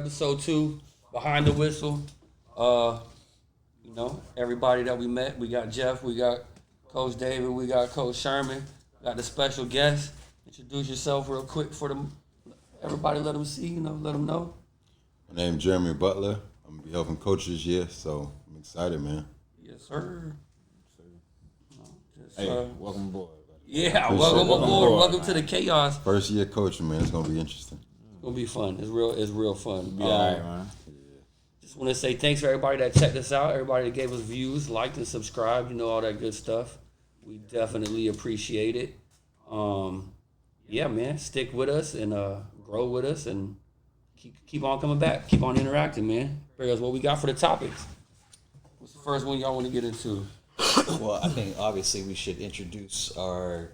episode 2, Behind the Whistle. Everybody that we met. We got Jeff, we got Coach David, we got Coach Sherman, got the special guest. Introduce yourself real quick for them. Everybody let them see, let them know. My name's Jermey Butler. I'm going to be helping coach this year, so I'm excited, man. Yes, sir. Welcome aboard. Yeah, welcome aboard. Welcome to the chaos. First year coaching, man. It's going to be interesting. It's going to be fun. It's real fun. Be all right, man. Just want to say thanks for everybody that checked us out, everybody that gave us views, liked and subscribed, all that good stuff. We definitely appreciate it. Yeah, man, stick with us and grow with us and keep on coming back. Keep on interacting, man. Bring us what we got for the topics. What's the first one y'all want to get into? Well, I think obviously we should introduce our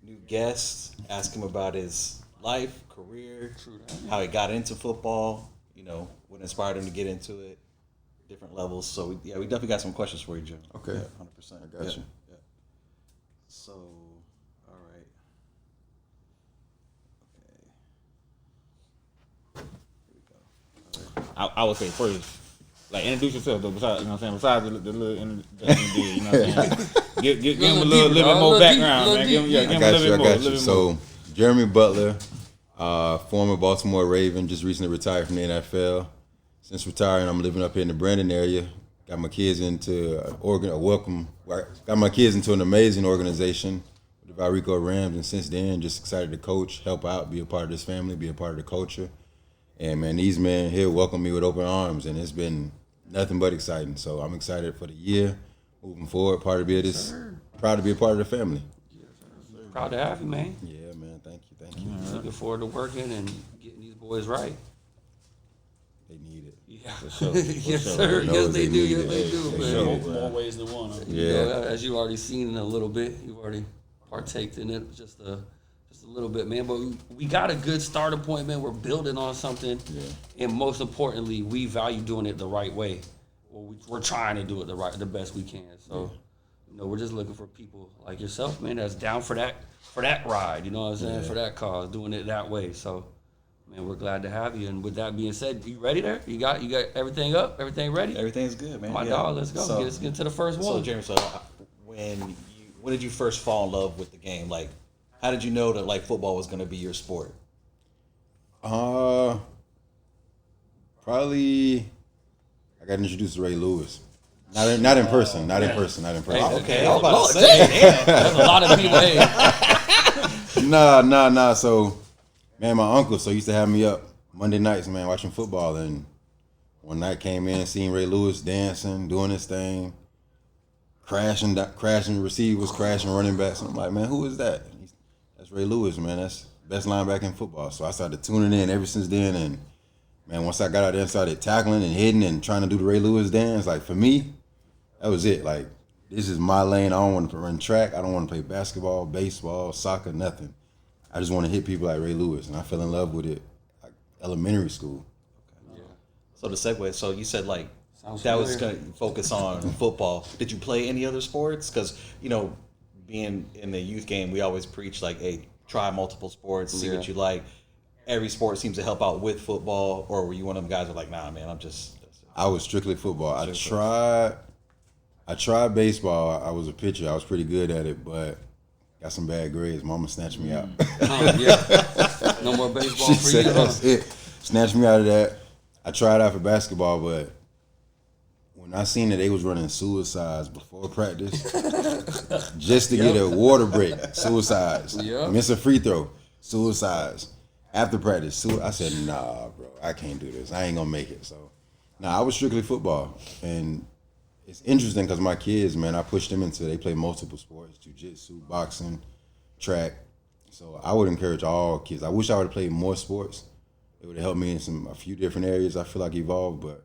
new guest, ask him about his life, career, how he got into football, what inspired him to get into it, different levels. So, we definitely got some questions for you, Jim. Okay. Yeah, 100%. I got you. Yeah. So, all right. Okay. Here we go. I would say first, introduce yourself though. Besides, besides the little interview, give him a little bit more background, man. Give him a little bit more. So, Jermey Butler, former Baltimore Raven, just recently retired from the NFL. Since retiring, I'm living up here in the Brandon area. Got my kids into got my kids into an amazing organization with the Valrico Rams, and since then, just excited to coach, help out, be a part of this family, be a part of the culture. And man, these men here welcome me with open arms, and it's been nothing but exciting. So I'm excited for the year, moving forward. Proud to be a part of the family. Proud to have you, man. Yeah, man. Thank you. Looking forward to working and getting these boys right. They need it. Yeah, for sure. Yes, sir. Yes, they do. Yes, they do, man. More ways than one. Yeah. As you already seen in a little bit, you've already partaked in it just a little bit, man. But we got a good starting point, man. We're building on something, and most importantly, we value doing it the right way. Well, we're trying to do it the best we can. So, we're just looking for people like yourself, man, that's down for that ride. You know what I'm saying? For that cause, doing it that way. So, man, we're glad to have you. And with that being said, you ready there? You got everything up? Everything ready? Everything's good, man. My dog, let's go. Let's get into the first one. So, Jeremy, when did you first fall in love with the game? Like, how did you know that football was going to be your sport? Probably I got introduced to Ray Lewis. Not in person. Okay, Hey, I was about to say, there's a lot of people. Hey, Nah. So, man, my uncle used to have me up Monday nights, man, watching football. And one night came in, seeing Ray Lewis dancing, doing his thing, crashing receivers, crashing running backs. I'm like, man, who is that? That's Ray Lewis, man. That's best linebacker in football. So I started tuning in ever since then. And, man, once I got out there and started tackling and hitting and trying to do the Ray Lewis dance, for me, that was it. This is my lane. I don't want to run track. I don't want to play basketball, baseball, soccer, nothing. I just want to hit people like Ray Lewis. And I fell in love with it elementary school. Okay. Yeah. So the segue, so you said Sounds that familiar. was going to focus on football. Did you play any other sports? Because, being in the youth game, we always preach hey, try multiple sports, see what you like. Every sport seems to help out with football, or were you one of them guys who were like, nah, man, I was strictly football. I tried baseball. I was a pitcher. I was pretty good at it, but got some bad grades. Mama snatched me out. No more baseball She for said you. that's it. Snatched me out of that. I tried out for basketball, but when I seen that they was running suicides before practice, just to get a water break, suicides. Miss a free throw, suicides. After practice, I said, nah, bro, I can't do this. I ain't gonna make it. So, I was strictly football. And it's interesting because my kids, man, I pushed them they play multiple sports, jiu-jitsu, boxing, track. So I would encourage all kids. I wish I would have played more sports. It would have helped me in a few different areas. I feel like evolved, but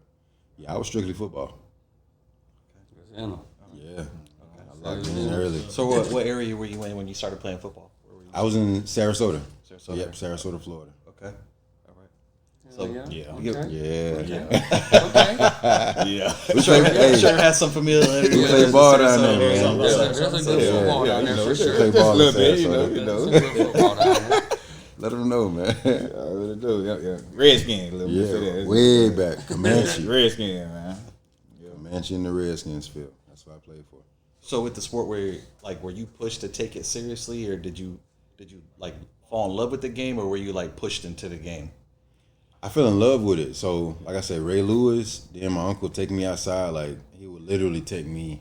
I was strictly football. Yeah. I locked in early. So what area were you in when you started playing football? Where were you? I was in Sarasota. Sarasota. Yep, Sarasota, Florida. Okay. All right. So We sure has some familiarity. We play ball down there, man. There's a good football down there for sure. Play ball in Little bit, Sarasota. There's some good football down there. Let them know, man. I really do. Yeah. Redskins. Yeah, way back. Comanche. Redskins, man. Comanche in the Redskins field. That's what I played for. So with the sport, were you pushed to take it seriously, or did you like fall in love with the game, or were you like pushed into the game? I fell in love with it. So, like I said, Ray Lewis, then my uncle taking me outside. Like, he would literally take me.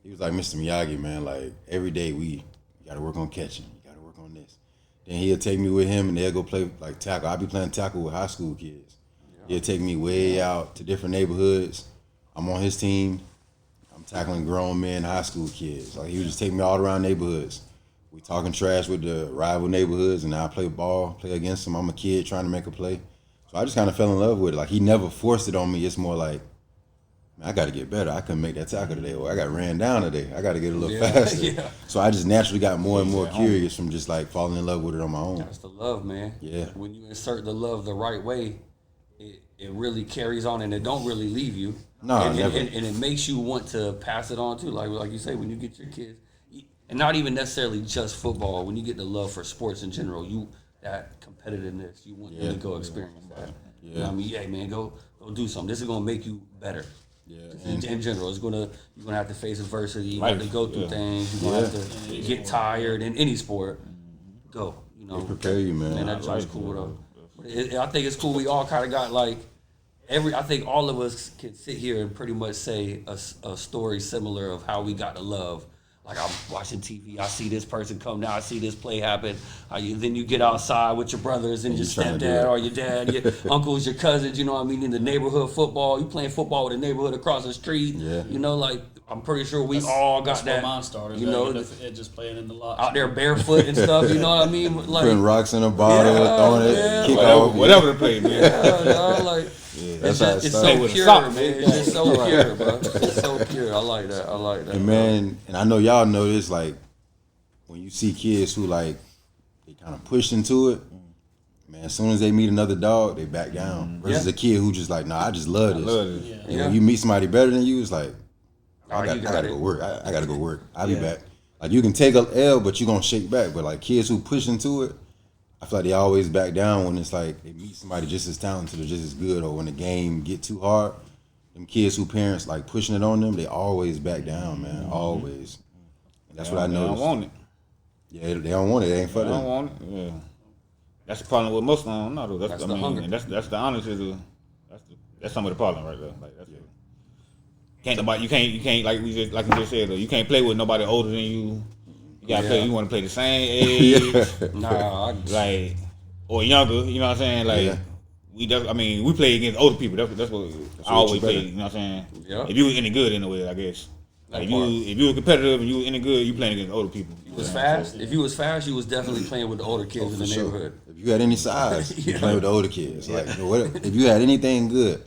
He was like Mr. Miyagi, man. Like, every day you got to work on catching. You got to work on this. Then he'll take me with him, and they'll go play, like, tackle. I'll be playing tackle with high school kids. He'll take me way out to different neighborhoods. I'm on his team. I'm tackling grown men, high school kids. Like, he would just take me all around neighborhoods. We talking trash with the rival neighborhoods, and I play ball, play against them. I'm a kid trying to make a play. So I just kind of fell in love with it. Like, he never forced it on me. It's more like, man, I got to get better. I couldn't make that tackle today, or I got ran down today. I got to get a little faster. Yeah. So I just naturally got more and more curious from just like falling in love with it on my own. That's the love, man. Yeah. When you insert the love the right way, it really carries on, and it don't really leave you. No, never. And it makes you want to pass it on too. Like you say, when you get your kids, and not even necessarily just football. When you get the love for sports in general, that competitiveness, you want them to go experience that. Yeah. You know what I mean, hey man, go do something. This is gonna make you better. Yeah. In general, you're gonna have to face adversity. You have to go through things. You're gonna have to get tired in any sport. Go, They prepare you, man. Man, that joint's cool though. I think it's cool. We all kind of got like I think all of us can sit here and pretty much say a story similar of how we got to love. Like, I'm watching TV, I see this person come down, I see this play happen. Then you get outside with your brothers and your stepdad or your dad, your uncles, your cousins, you know what I mean, in the neighborhood football. You playing football with the neighborhood across the street. Yeah. You know, like, I'm pretty sure we all got that. That's where mine started. You know, it just playing in the lot. Out there barefoot and stuff, you know what I mean? Like, putting rocks in a bottle, throwing it, kick off. Whatever the play, man. Like, that's it's so pure, man. It's just so pure, bro. It's so pure. I like that. And man, and I know y'all know this, like, when you see kids who, like, they kind of push into it, man, as soon as they meet another dog, they back down. Versus a kid who just like, nah, I just love this. And when you meet somebody better than you, it's like, I gotta go work. I gotta go work. I'll be back. Like, you can take a L, but you gonna shake back. But like, kids who push into it, I feel like they always back down when it's like they meet somebody just as talented or just as good, or when the game get too hard. Them kids who parents like pushing it on them, they always back down, man. Always. And that's what I noticed. They don't want it. Yeah, they don't want it. They ain't for them. They don't want it. Yeah. That's the problem with most of them. No, that's the hunger. That's the honesty. That's some of the problem right there. Like, that's you can't like we just said though. You can't play with nobody older than you. You gotta play. You want to play the same age. Like, or younger. You know what I'm saying? Like, we play against older people. That's what I always play. You know what I'm saying? Yeah. If you was any good in a way, I guess. Like, if you were competitive and you were any good, you playing against older people. You was fast. If you was fast, you was definitely playing with the older kids in the neighborhood. If you had any size, you playing with the older kids. Like, if you had anything good,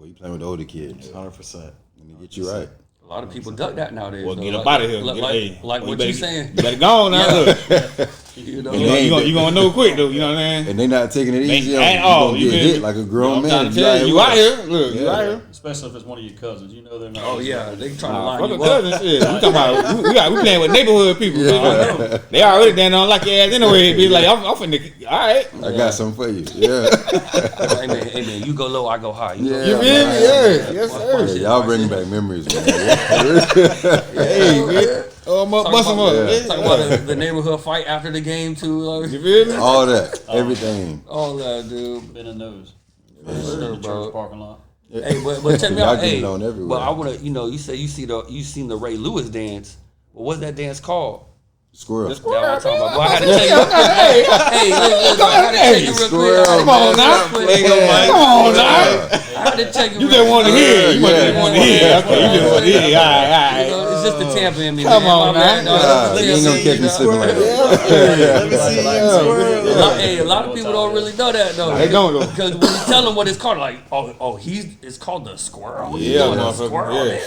you playing with the older kids. 100%. Let me get you right. A lot of people duck that nowadays. Well, get up out of here. Like what you saying. You better go on now. Look. You gonna know quick though. You know what I mean? And they not taking it easy. You gonna get hit like a grown man. You out here. Look, you out here. Especially if it's one of your cousins. You know they're not. Oh yeah, they trying to line you up. Cousins, we talking about we playing with neighborhood people. They already down on like your ass anyway. Be like, I'm finna. All right. I got something for you. Yeah. Hey man, you go low, I go high. You feel me? Yeah. Yes sir. Y'all bringing back memories, man. Hey, man. Oh, bust them up. Talk about the neighborhood fight after the game too. You feel me? All that, everything. All that, dude. Been in those. Sure, bro. Church parking lot. Hey, but check me out. Hey, but I wanna, you say you seen the Ray Lewis dance. But what's that dance called? Squirrel. That's what I'm talking about. Boy, I had to tell you. Hey, I had to tell you real quick. Come on now. Come on now. I had to check you. You just want to hear. You just want to hear. Okay, you just want to hear. All right. It's just the Tampa in me. Come on now. You ain't gonna catch me slipping like that. Let me see you squirrel. Hey, a lot of people don't really know that though. They don't though. Because when you tell them what it's called, like, it's called the squirrel. Yeah, the squirrel.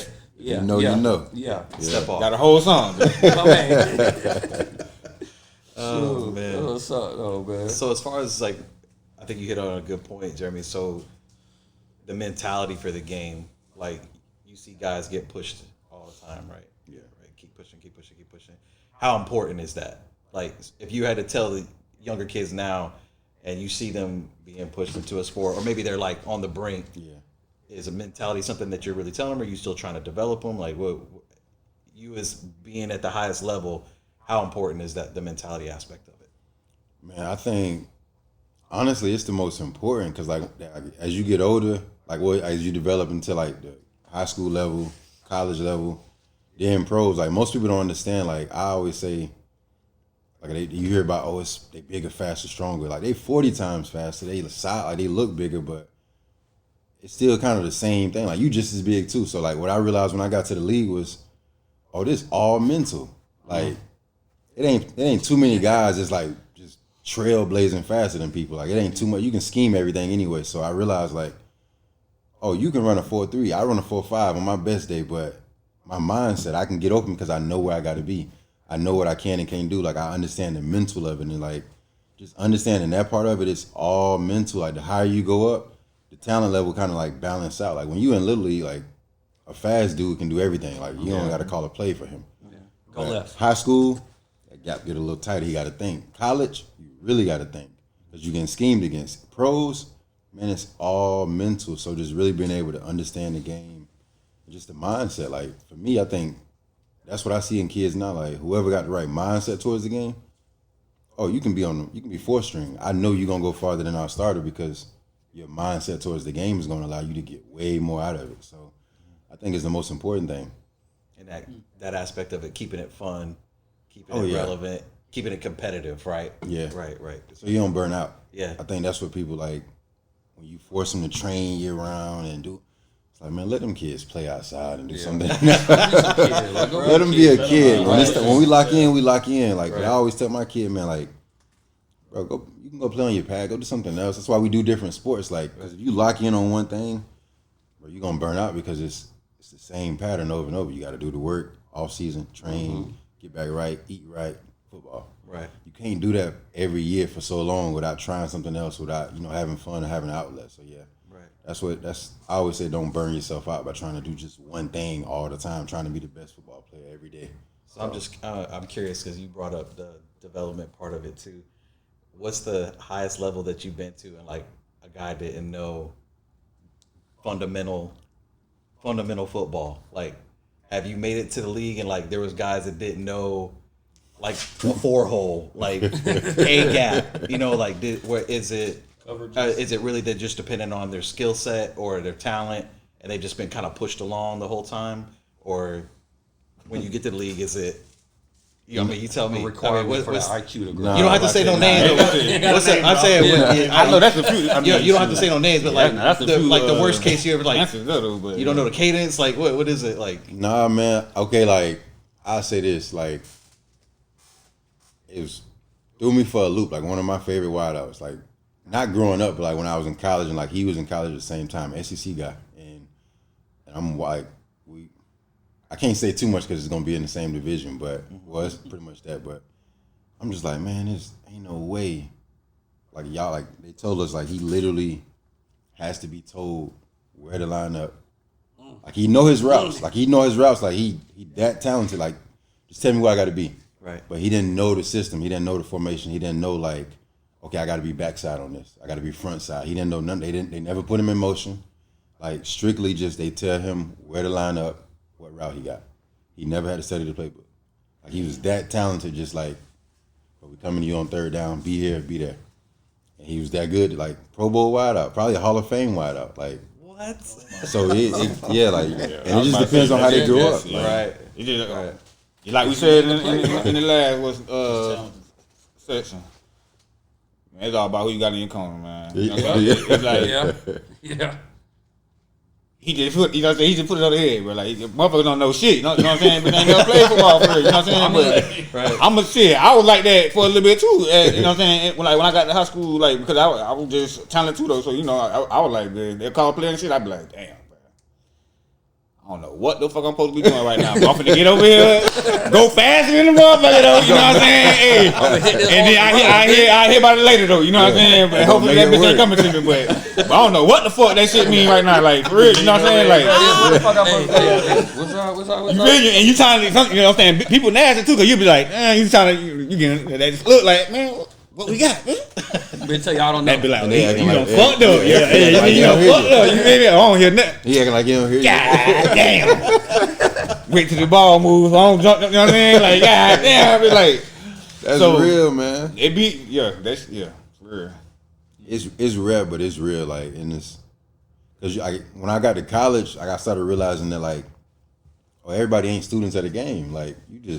Yeah. You know. Yeah. Step off. Got a whole song. Oh man. What's up, though, man? So as far as like, I think you hit on a good point, Jeremy. So the mentality for the game, like you see guys get pushed all the time, right? Yeah. Right. Keep pushing. How important is that? Like, if you had to tell younger kids now, and you see them being pushed into a sport, or maybe they're like on the brink. Yeah. Is a mentality something that you're really telling them, or are you still trying to develop them? Like, what you as being at the highest level, how important is that, the mentality aspect of it? Man, I think honestly it's the most important because like as you get older, like as you develop into like the high school level, college level, then pros, like most people don't understand. Like I always say, like you hear about they bigger, faster, stronger. Like they 40 times faster. They like they look bigger, but it's still kind of the same thing. Like you just as big too. So like what I realized when I got to the league was, this all mental. Like it ain't too many guys that's like just trailblazing faster than people. Like it ain't too much. You can scheme everything anyway. So I realized like, you can run a 4.3. I run a 4.5 on my best day, but my mindset, I can get open because I know where I got to be. I know what I can and can't do. Like I understand the mental of it, and like just understanding that part of it is all mental. Like the higher you go up, the talent level kind of like balance out. Like when you in Little League, like a fast dude can do everything. Like you don't got to call a play for him. Yeah. Go left. High school, that gap get a little tighter. He got to think. College, you really got to think because you getting schemed against. Pros, man, it's all mental. So just really being able to understand the game, just the mindset. Like for me, I think that's what I see in kids now. Like whoever got the right mindset towards the game, you can be fourth string. I know you're gonna go farther than our starter because your mindset towards the game is gonna allow you to get way more out of it. So I think it's the most important thing. And that aspect of it, keeping it fun, keeping it relevant, keeping it competitive, right? Yeah. Right. So you don't burn out. Yeah. I think that's what people like when you force them to train year round and do. It's like, man, let them kids play outside and do something. Let them be a kid. When we lock in, we lock in. Like I always tell my kid, man, like, bro, you can go play on your pad, go do something else. That's why we do different sports. Like, because if you lock in on one thing, bro, you're gonna burn out because it's the same pattern over and over. You got to do the work, off season, train, get back right, eat right, football. Right. You can't do that every year for so long without trying something else, without having fun and having an outlet. So yeah. I always say don't burn yourself out by trying to do just one thing all the time, trying to be the best football player every day. So I'm curious because you brought up the development part of it too. What's the highest level that you've been to, and like a guy didn't know fundamental football? Like, have you made it to the league and like there was guys that didn't know like a 4-hole, like A gap, like where is it? Is it really that just depending on their skill set or their talent, and they've just been kind of pushed along the whole time? Or when you get to the league, is it? You tell me. Requirement for the IQ to grow. You don't have to say no names. I'm saying, I know that's the truth. you don't have to say no names, but like the worst case you ever like. You don't know the cadence. Like what is it like? Nah, man. Okay, like I'll say this. Like it threw me for a loop. Like one of my favorite wideouts. Like. Not growing up, but like when I was in college, and like he was in college at the same time, SEC guy, and I'm like, I can't say too much because it's gonna be in the same division, but it's pretty much that. But I'm just like, man, there's ain't no way. Like y'all, like they told us, like he literally has to be told where to line up. Like he know his routes. Like he that talented. Like just tell me where I got to be. Right. But he didn't know the system. He didn't know the formation. He didn't know like. Okay, I got to be backside on this. I got to be front side. He didn't know nothing. They never put him in motion. Like strictly just they tell him where to line up, what route he got. He never had to study the playbook. Like he was that talented. Just like, we coming to you on third down. Be here, be there. And he was that good. Like Pro Bowl wideout, probably a Hall of Fame wideout. Like what? So and it just depends on how they grew up. Right. It just like we said in the last section. It's all about who you got in your corner, man. You know what I'm saying? It's like, yeah. He just put it on the head, but like motherfuckers don't know shit. You know what I'm saying? But they never played football for it. You know what I'm saying? But I'm a shit. I was like that for a little bit too. You know what I'm saying? When I got to high school, like because I was just talented too though. So I was like, they call playing shit. I'd be like, damn. I don't know what the fuck I'm supposed to be doing right now. I'm finna get over here, go faster than the motherfucker though. You know what I'm saying? Hey. And then I hear about it later though. You know what I'm saying? But hopefully that bitch ain't coming to me. But I don't know what the fuck that shit mean right now. Like for real, you know what I'm saying? Like what the fuck I'm supposed to do? What's up? You feel and you trying to, you know what I'm saying? People nasty too, cause you be like, you trying to, you getting that just look like, man. What we got? Bitch, tell y'all don't know. They'd be like, And they hey, acting you like- done fucked up. yeah, Yeah, like you you done don't fucked up. You feel me? I don't hear nothing. He acting like you don't hear you. God damn. Wait till the ball moves. I don't jump. You know what I mean? Like, God damn. I be like, That's So- real, man. it be, that's for real. It's rare, but it's real. Like in this, because when I got to college, I started realizing that like, oh, everybody ain't students at a game. Like you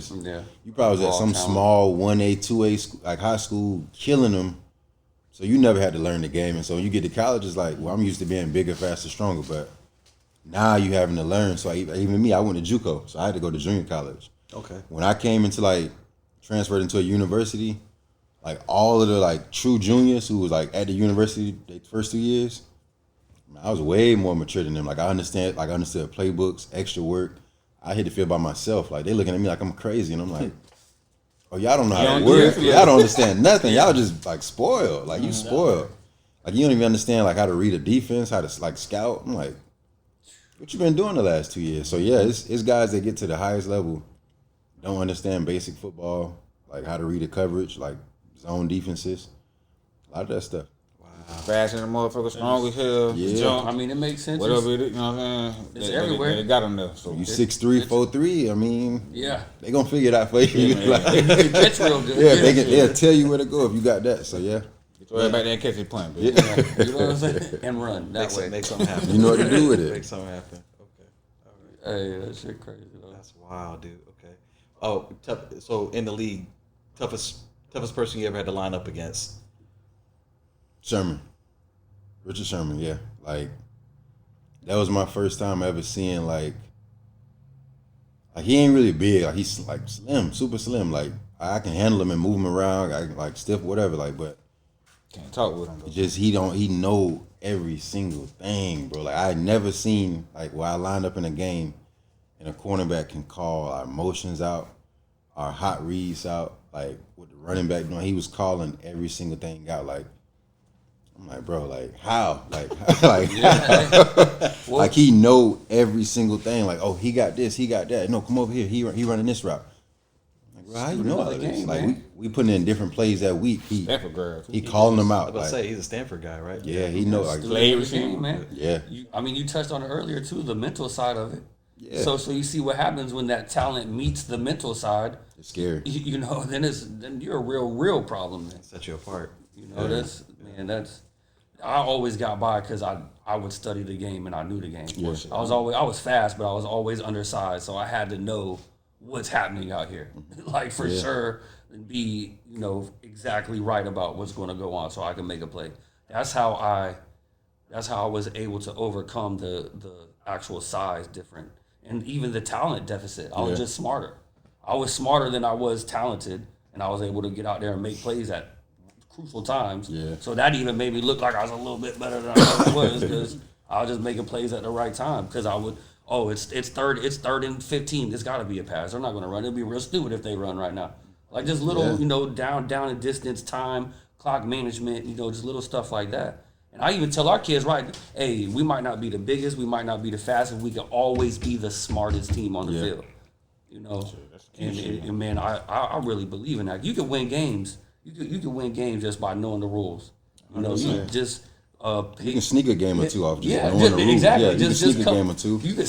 probably was at Raw some talent. small 1A, 2A like high school killing them. So you never had to learn the game, and so when you get to college, it's like, well, I'm used to being bigger, faster, stronger, but now you having to learn. So even me, I went to JUCO, so I had to go to junior college. Okay. When I came into like transferred into a university, like all of the like true juniors who was like at the university the first 2 years, I was way more mature than them. Like I understood playbooks, extra work. I had to feel by myself. Like they looking at me like I'm crazy, and I'm like, oh, y'all don't know how to work. Y'all don't understand nothing. Y'all just like spoiled. Like you spoiled. Like you don't even understand like how to read a defense, how to like scout. I'm like, what you been doing the last 2 years? So yeah, it's guys that get to the highest level don't understand basic football, like how to read a coverage, like zone defenses, a lot of that stuff. Fast and the motherfucker, strong as hell. Yeah. Jump, I mean, it makes sense. whatever it is, you know what I'm saying? It's everywhere. They got them there. So You 6'3", 4'3", I mean, Yeah. they gonna figure it out for you. Like, It's real good. yeah, they'll tell you where to go if you got that. So yeah, throw it back there and catch it playing, bitch. You know what I'm saying? And run that way. Make something happen. you know what to do with Make it. something happen. Okay. All right. Hey, that shit crazy though. That's wild, dude. Okay. Oh, so in the league, toughest person you ever had to line up against? Richard Sherman, yeah. Like that was my first time ever seeing like he ain't really big. Like he's like slim, super slim. Like I can handle him and move him around. I can, like stiff, whatever. Like, but Can't talk with him, though. just he know every single thing, bro. Like I had never seen like where I lined up in a game and a cornerback can call our motions out, our hot reads out. Like with the running back doing, he was calling every single thing out. Like I'm like, bro, like how? Like like he know every single thing. Like, oh, he got this, he got that. No, come over here. He running this route. Like, bro, how you know all of this? game, Like man. we putting in different plays that week. Stanford girl. He calling them I out. was about to Like, say he's a Stanford guy, right? yeah, he know. Like, Play Every receiver. game, man. yeah. You touched on it earlier too, the mental side of it. Yeah. So you see what happens when that talent meets the mental side. It's scary. You know, then you're a real problem. Then. Set you apart. You know, that's I always got by because I would study the game and I knew the game. Yeah. I was fast, but I was always undersized, so I had to know what's happening out here, like for sure, and be exactly right about what's going to go on, so I can make a play. That's how I was able to overcome the actual size difference and even the talent deficit. I was just smarter. I was smarter than I was talented, and I was able to get out there and make plays at crucial times. Yeah. So that even made me look like I was a little bit better than I was because I was just making plays at the right time. Because I would, it's third and 15. It's got to be a pass. They're not going to run. It'd be real stupid if they run right now. Like just little, down in distance, time, clock management. Just little stuff like that. And I even tell our kids, right, hey, we might not be the biggest, we might not be the fastest, we can always be the smartest team on the field. And man, I really believe in that. You can win games. You can win games just by knowing the rules. You just You can sneak a game or two off just knowing just, the rules. exactly. Yeah, you can sneak a come, game or two. You can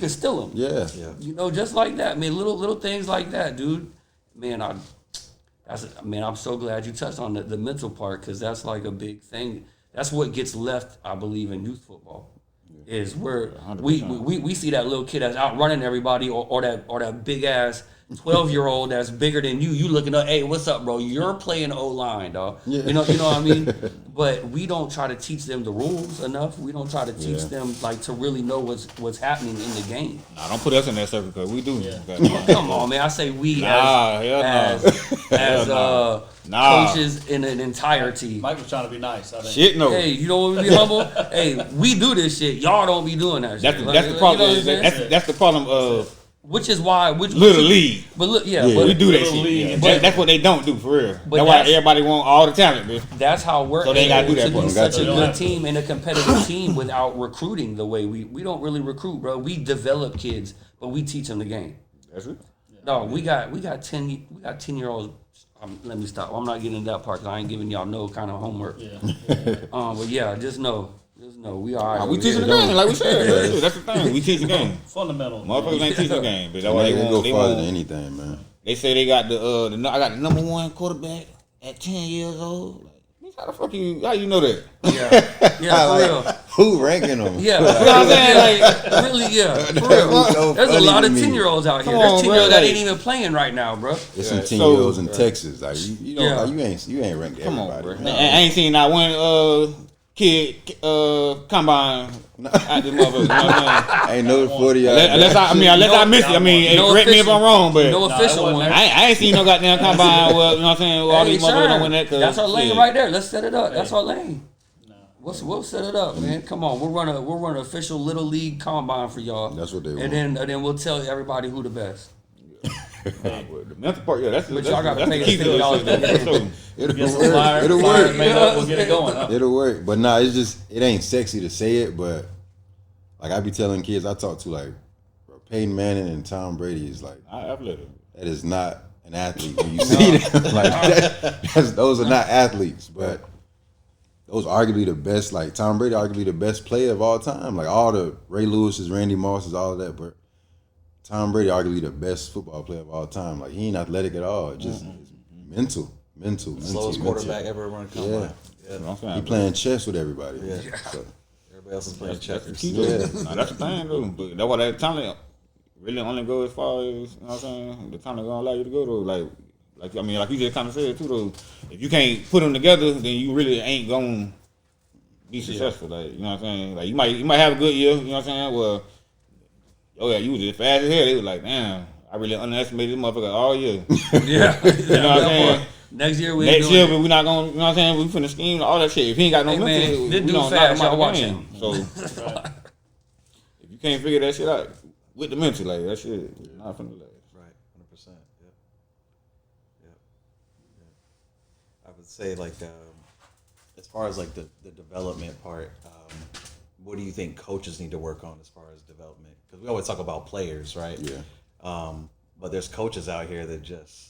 steal them. Yeah. Just like that, man. Little things like that, dude. Man, I'm so glad you touched on the mental part because that's like a big thing. That's what gets left, I believe, in youth football. Is where we see that little kid that's outrunning everybody or that big ass 12-year-old that's bigger than you. You looking up, hey, what's up, bro? You're playing O-line, dog. Yeah. You know what I mean? But we don't try to teach them the rules enough. We don't try to teach them to really know what's happening in the game. Nah, don't put us in that circle because we do. Come on, man. I say we as coaches in an entirety. Mike was trying to be nice. I think. Shit, no. Hey, you know what we be humble? Hey, we do this shit. Y'all don't be doing that shit. That's the problem. You know what I'm saying? That's the problem of Which is why Little League. But look, We but do that Little shit. League. Yeah. That's what they don't do for real. But That's why that's- everybody want all the talent, bitch. that's how we're So they gotta able do that to for be them. such a Gotcha. good team and a competitive team without recruiting the way we don't really recruit, bro. We develop kids, but we teach them the game. That's it. No, we got 10-year-olds let me stop. I'm not getting into that part because I ain't giving y'all no kind of homework. Yeah. But yeah, just know we all right. We teaching the game, like we said. That's the thing. We teach the game. Fundamental. Motherfuckers ain't teaching the game, but that's They why they go won't. farther than anything, man. They say they got I got the number 1 quarterback at 10 years old. Like, how the fuck how you know that? Yeah, for real. Who ranking them? Yeah, You know what I'm saying? Like, really, yeah, for real. So There's a funny lot to of me. 10-year-olds out here. Come There's on, 10-year-olds bro, that like- ain't even playing right now, bro. There's some Right. 10-year-olds in Texas. Like you don't, Yeah. like, you ain't ranked Come on, everybody. bro. I ain't seen not one kid combine out this motherfucker. You know what I'm saying? Ain't no 40 Unless I missed it. I mean, hey, No correct me if official- I'm wrong, but No official it one. wasn't I ain't seen no goddamn combine. Well, you know what I'm saying? All Hey, these motherfuckers don't win Sherm, that. 'Cause that's our lane shit. right there. Let's set it up. That's our lane. We'll set it up, man. Come on, we'll run an official little league combine for y'all. That's what they want. And then we'll tell everybody who the best. The mental part, yeah, that's But y'all gotta that's pay the us key to it. $50 That's true. It'll Get some work. flyers, It'll flyers work. made up, we'll get it going. Huh? It'll work. But nah, it ain't sexy to say it, but like I be telling kids I talk to, like, bro, Peyton Manning and Tom Brady is like, I've let it. that is not an athlete when you see them. Like those are not athletes, but those arguably the best. Like Tom Brady, arguably the best player of all time. Like all the Ray Lewis's, Randy Mosses, all of that. But Tom Brady, arguably the best football player of all time. Like he ain't athletic at all. It's just it's mental. Slowest quarterback ever run combine. He playing chess with everybody. Yeah. So, Everybody else is playing checkers. Key to it. Nah, that's the thing, though. But that's why that talent really only go as far as, you know what I'm saying, the talent gonna allow you to go, though. Like I mean, like you just kind of said, too, though. If you can't put them together, then you really ain't gonna be successful. Like, you know what I'm saying? Like, you might have a good year, you know what I'm saying? Well, oh yeah, you was just fast as hell. They was like, damn, I really underestimated this motherfucker all year. Yeah. You know what I'm saying? Next year we Next year, but we not gonna, you know what I'm saying? We finna scheme all that shit. If he ain't got no Hey, man, mental, this we dude don't fast, knock him y'all out the watch game. him. So if you can't figure that shit out with the mental, like that shit, not finna last. Right, 100%. Yep. I would say like as far as like the development part, what do you think coaches need to work on as far as development? Because we always talk about players, right? yeah. But there's coaches out here that just,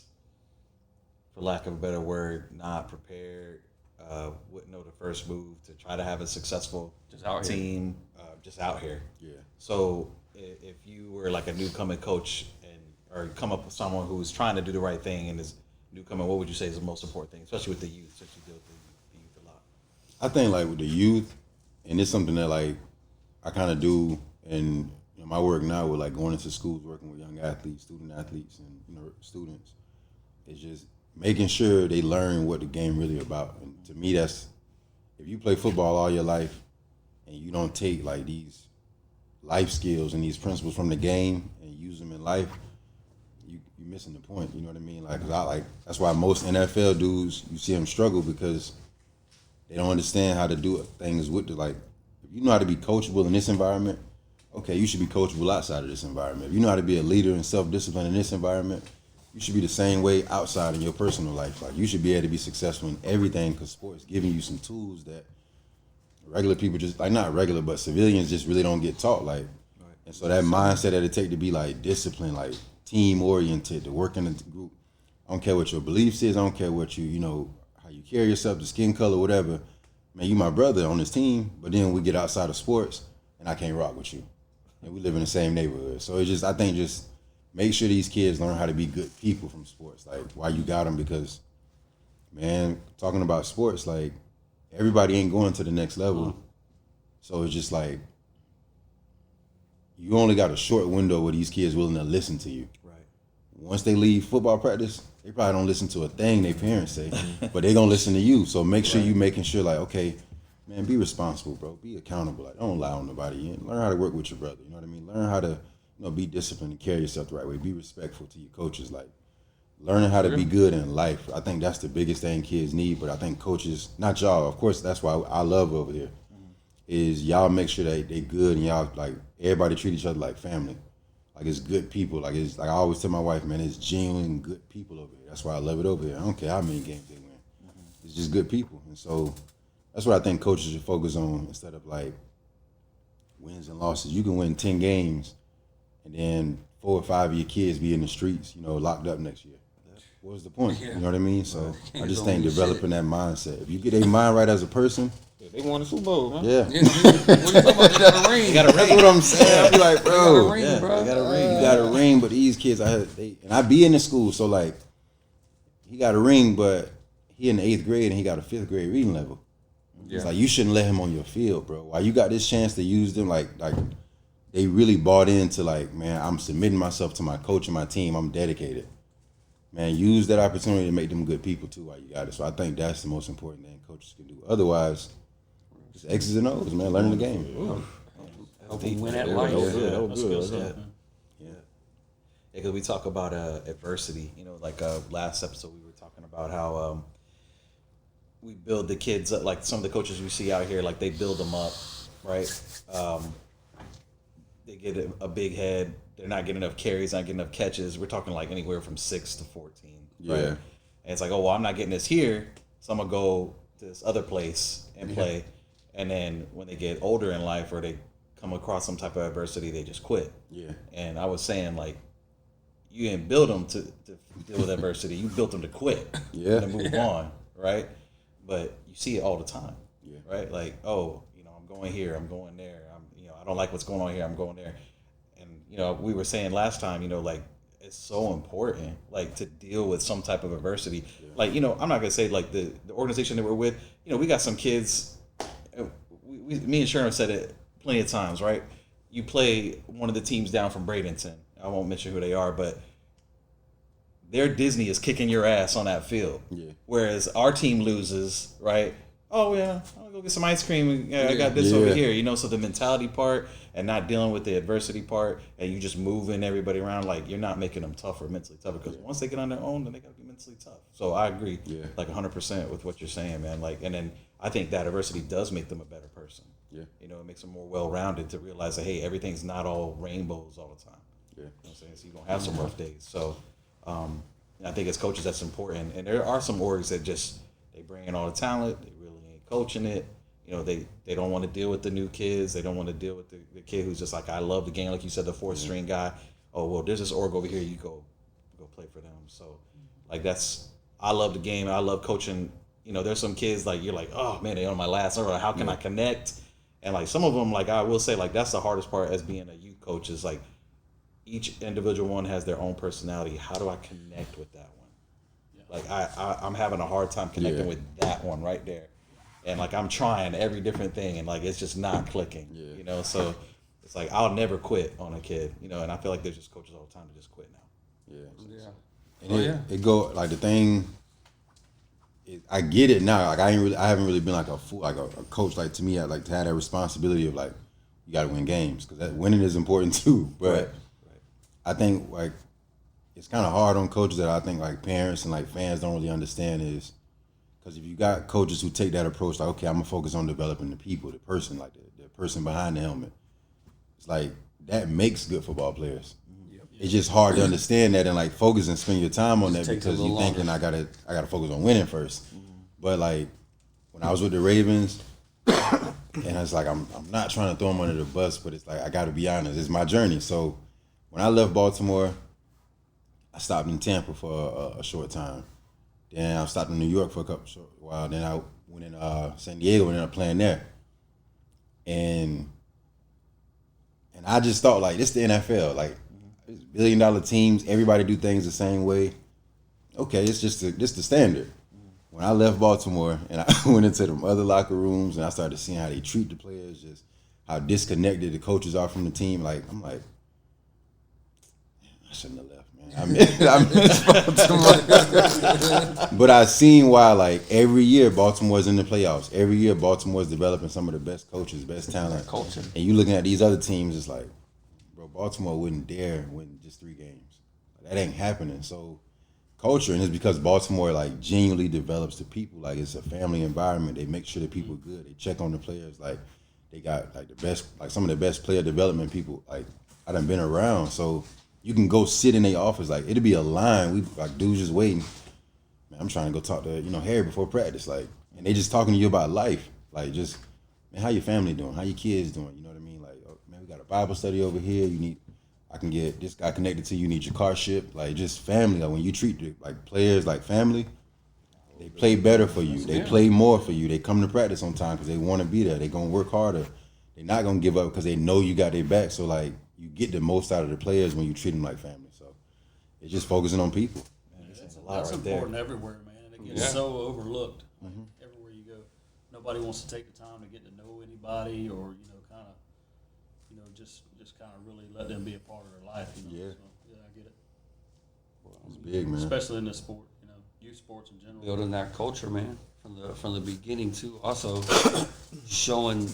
for lack of a better word, not prepared, wouldn't know the first move to try to have a successful Just out here. team, just out here. Yeah. So if you were like a newcomer coach or come up with someone who's trying to do the right thing and is newcomer, what would you say is the most important thing, especially with the youth, since you deal with the youth a lot? I think like with the youth, and it's something that like I kind of do in my work now with like going into schools, working with young athletes, student athletes, and students. It's just making sure they learn what the game really about. And to me, that's if you play football all your life and you don't take like these life skills and these principles from the game and use them in life, you're missing the point. You know what I mean? Like, 'cause that's why most NFL dudes, you see them struggle because they don't understand how to do things with the, like, if you know how to be coachable in this environment, okay, you should be coachable outside of this environment. If you know how to be a leader and self-discipline in this environment, you should be the same way outside in your personal life. Like, you should be able to be successful in everything because sports giving you some tools that regular people just, like, not regular, but civilians just really don't get taught. Like, and so that mindset that it take to be, like, disciplined, like, team-oriented, to work in a group. I don't care what your beliefs is. I don't care what how you carry yourself, the skin color, whatever. Man, you my brother on this team, but then we get outside of sports, and I can't rock with you. And we live in the same neighborhood. So it's just, I think just make sure these kids learn how to be good people from sports, like why you got them, because, man, talking about sports, like, everybody ain't going to the next level. So it's just like, you only got a short window where these kids willing to listen to you. Right. Once they leave football practice, they probably don't listen to a thing their parents say, but they gonna listen to you. So make sure you making sure, like, okay, man, be responsible, bro. Be accountable. Like, don't lie on nobody. Learn how to work with your brother. You know what I mean? Learn how to, be disciplined and carry yourself the right way. Be respectful to your coaches. Like, learning how to be good in life. I think that's the biggest thing kids need. But I think coaches, not y'all, of course, that's why I love over here, is y'all make sure that they good and y'all, like, everybody treat each other like family. Like, it's good people. Like, it's like I always tell my wife, man, it's genuine good people over here. That's why I love it over here. I don't care how many games they win. It's just good people. And so that's what I think coaches should focus on instead of, like, wins and losses. You can win 10 games and then 4 or 5 of your kids be in the streets, locked up next year. what was the point? Yeah. You know what I mean? So I just Don't think mean developing shit. that mindset. If you get a mind right as a person, They won the Super Bowl, man. yeah. Yeah, what you talking about? They got a ring. You got a That's ring. what I'm saying. I be like, They got a bro, ring, Yeah, bro. they got a ring. you got a ring, but these kids, and I be in the school, so like, he got a ring, but he in the 8th grade and he got a 5th grade reading level. It's like, you shouldn't let him on your field, bro. While you got this chance to use them, like they really bought into like, man, I'm submitting myself to my coach and my team. I'm dedicated. Man, use that opportunity to make them good people too while you got it. So I think that's the most important thing coaches can do. Otherwise, just X's and O's, man. Learning the game. Help them win at That life. was good. That was That's good. good Yeah. stuff. Yeah, because we talk about adversity. You know, like last episode we were talking about how we build the kids up. Like some of the coaches we see out here, like they build them up, right? They get a big head. They're not getting enough carries, not getting enough catches. We're talking like anywhere from 6 to 14. Right? Yeah. And it's like, oh well, I'm not getting this here, so I'm gonna go to this other place and play. And then when they get older in life or they come across some type of adversity, they just quit. Yeah. And I was saying, like, you didn't build them to deal with adversity. You built them to quit. Yeah. And to move on, right? But you see it all the time. Yeah. Right? Like, oh, I'm going here, I'm going there. I don't like what's going on here, I'm going there. And, we were saying last time, like, it's so important, like, to deal with some type of adversity. Yeah. Like, I'm not going to say, like, the organization that we're with, we got some kids, me and Sharon said it plenty of times, right? You play one of the teams down from Bradenton. I won't mention who they are, but their Disney is kicking your ass on that field. Yeah. Whereas our team loses, right? Oh, yeah, I'm going to go get some ice cream. Yeah, I got this over here. So the mentality part and not dealing with the adversity part and you just moving everybody around, like, you're not making them tougher, mentally tougher. Because once they get on their own, then they got to be mentally tough. So I agree, like 100% with what you're saying, man. Like, and then I think that adversity does make them a better person. Yeah. It makes them more well-rounded to realize that, hey, everything's not all rainbows all the time. Yeah. You know what I'm saying? So you're going to have some rough days. So I think as coaches, that's important. And there are some orgs that just, they bring in all the talent. They really ain't coaching it. They don't want to deal with the new kids. They don't want to deal with the kid who's just like, I love the game. Like you said, the 4th string guy. Oh, well, there's this org over here. You go play for them. So, like, I love the game. I love coaching. There's some kids, like, you're like, oh, man, they're on my last order. How can I connect? And, like, some of them, like, I will say, like, that's the hardest part as being a youth coach is, like, each individual one has their own personality. How do I connect with that one? Like, I'm having a hard time connecting with that one right there. And, like, I'm trying every different thing, and, like, it's just not clicking, So it's like I'll never quit on a kid, and I feel like there's just coaches all the time that just quit now. Yeah. And it go, like, the thing, I get it now. Like, I haven't really been, like, a fool, like, a coach. Like, to me, I like to have that responsibility of, like, you got to win games because winning is important, too. But Right. I think, like, it's kind of hard on coaches that I think, like, parents and, like, fans don't really understand is because if you got coaches who take that approach, like, okay, I'm going to focus on developing the people, the person, like, the person behind the helmet. It's like, that makes good football players. It's just hard to understand that and, like, focus and spend your time on that because you're thinking I gotta focus on winning first. But, like, when I was with the Ravens, and I was like, I'm not trying to throw them under the bus, but it's like, I got to be honest, it's my journey. So when I left Baltimore, I stopped in Tampa for a short time. Then I stopped in New York for a short while. Then I went in San Diego and ended up playing there. And I just thought, like, this the NFL. Like, it's $1 billion teams. Everybody do things the same way. Okay, it's just the standard. When I left Baltimore and I went into them other locker rooms and I started seeing how they treat the players, just how disconnected the coaches are from the team, like, I'm like, I shouldn't have left, man. I miss Baltimore. But I seen why, like, every year Baltimore's in the playoffs. Every year Baltimore's developing some of the best coaches, best talent. Culture. And you looking at these other teams, it's like, bro, Baltimore wouldn't dare win just 3 games. That ain't happening. So culture, and it's because Baltimore, like, genuinely develops the people. Like, it's a family environment. They make sure the people are good. They check on the players. Like, they got, like, the best, like, some of the best player development people, like, I done been around. So you can go sit in their office. Like, it'll be a line. We, like, dudes just waiting. Man, I'm trying to go talk to, Harry before practice. Like, and they just talking to you about life. Like, just, man, how your family doing? How your kids doing? You know what I mean? Like, oh, man, we got a Bible study over here. I can get this guy connected to you. Need your car shipped. Like just family. Like when you treat like players like family, they play better for you. They play more for you. They come to practice on time because they want to be there. They gonna work harder. They're not gonna give up because they know you got their back. So like you get the most out of the players when you treat them like family. So it's just focusing on people. That's important everywhere, man. And it gets so overlooked. Like, everywhere you go, nobody wants to take the time to get to know anybody, or kind of, just kind of really let them be a part of their life. Yeah. So, yeah, I get it. It's big, man. Especially in this sport, youth sports in general. Building that culture, man, from the beginning too. Also, showing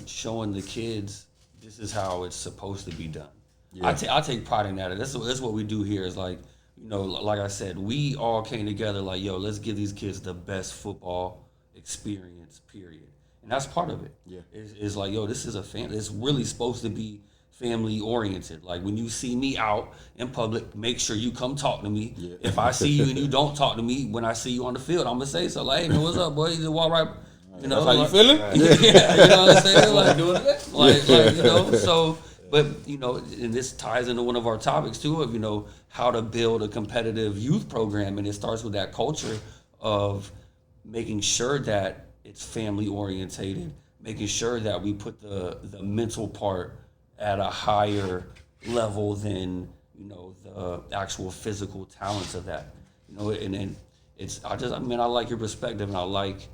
the kids this is how it's supposed to be done. Yeah. I take pride in that. That's what we do here. Is like, like I said, we all came together like, yo, let's give these kids the best football experience, period. And that's part of it. Yeah. It's like, yo, this is a family. It's really supposed to be family oriented. Like when you see me out in public, make sure you come talk to me. Yeah. If I see you and you don't talk to me, when I see you on the field, I'm gonna say so. Like, hey man, what's up, boy? You just walk right. That's how you feeling? Yeah, you know what I'm saying? Like, so. But, and this ties into one of our topics, too, of, how to build a competitive youth program. And it starts with that culture of making sure that it's family-orientated, making sure that we put the mental part at a higher level than, the actual physical talents of that. And then I like your perspective, and I like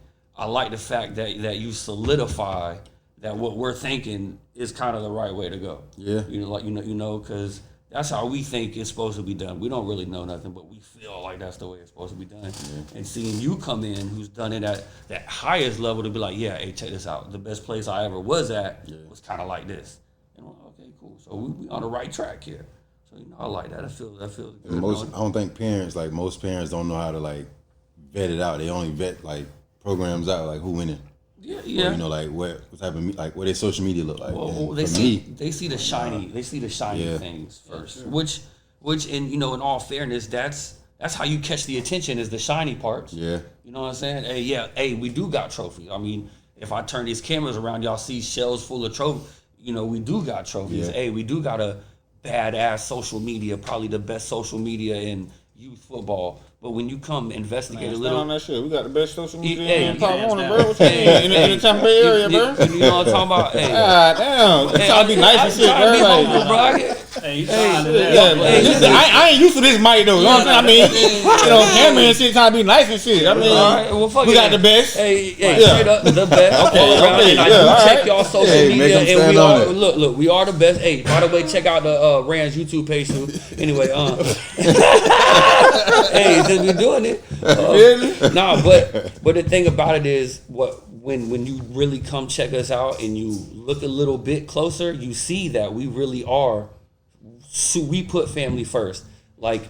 the fact that you solidify that what we're thinking is kind of the right way to go. Yeah. Because that's how we think it's supposed to be done. We don't really know nothing, but we feel like that's the way it's supposed to be done. Yeah. And seeing you come in, who's done it at that highest level, to be like, yeah, hey, check this out. The best place I ever was at was kind of like this. And we're like, okay, cool. So we on the right track here. So I like that. I feel good. I don't think most parents don't know how to like vet it out. They only vet like programs out, like who winning. Yeah. Or, like what type of what their social media look like. Well, they see the shiny things first. Sure. Which in all fairness, that's how you catch the attention, is the shiny parts. Yeah. You know what I'm saying? Hey, we do got trophies. I mean, if I turn these cameras around, y'all see shelves full of trophies. We do got trophies. Yeah. Hey, we do got a badass social media, probably the best social media in youth football. But when you come investigate a little, on that shit, we got the best social media in Pop Warner, bro. What you mean? In the Tampa Bay area, bro. You know what I'm talking about? Hey, God damn, you trying to be nice and shit, bro. Hey, you trying to I ain't used to this mic though. You know what I'm saying? Camera and shit trying to be nice and shit. I mean, we got the best. Hey, straight up the best. Okay. Check y'all social media, and we are look. We are the best. Hey, by the way, check out the Rand's YouTube page too. Anyway, hey, since we doing it, but the thing about it is, when you really come check us out and you look a little bit closer, you see that we really are. So we put family first. Like,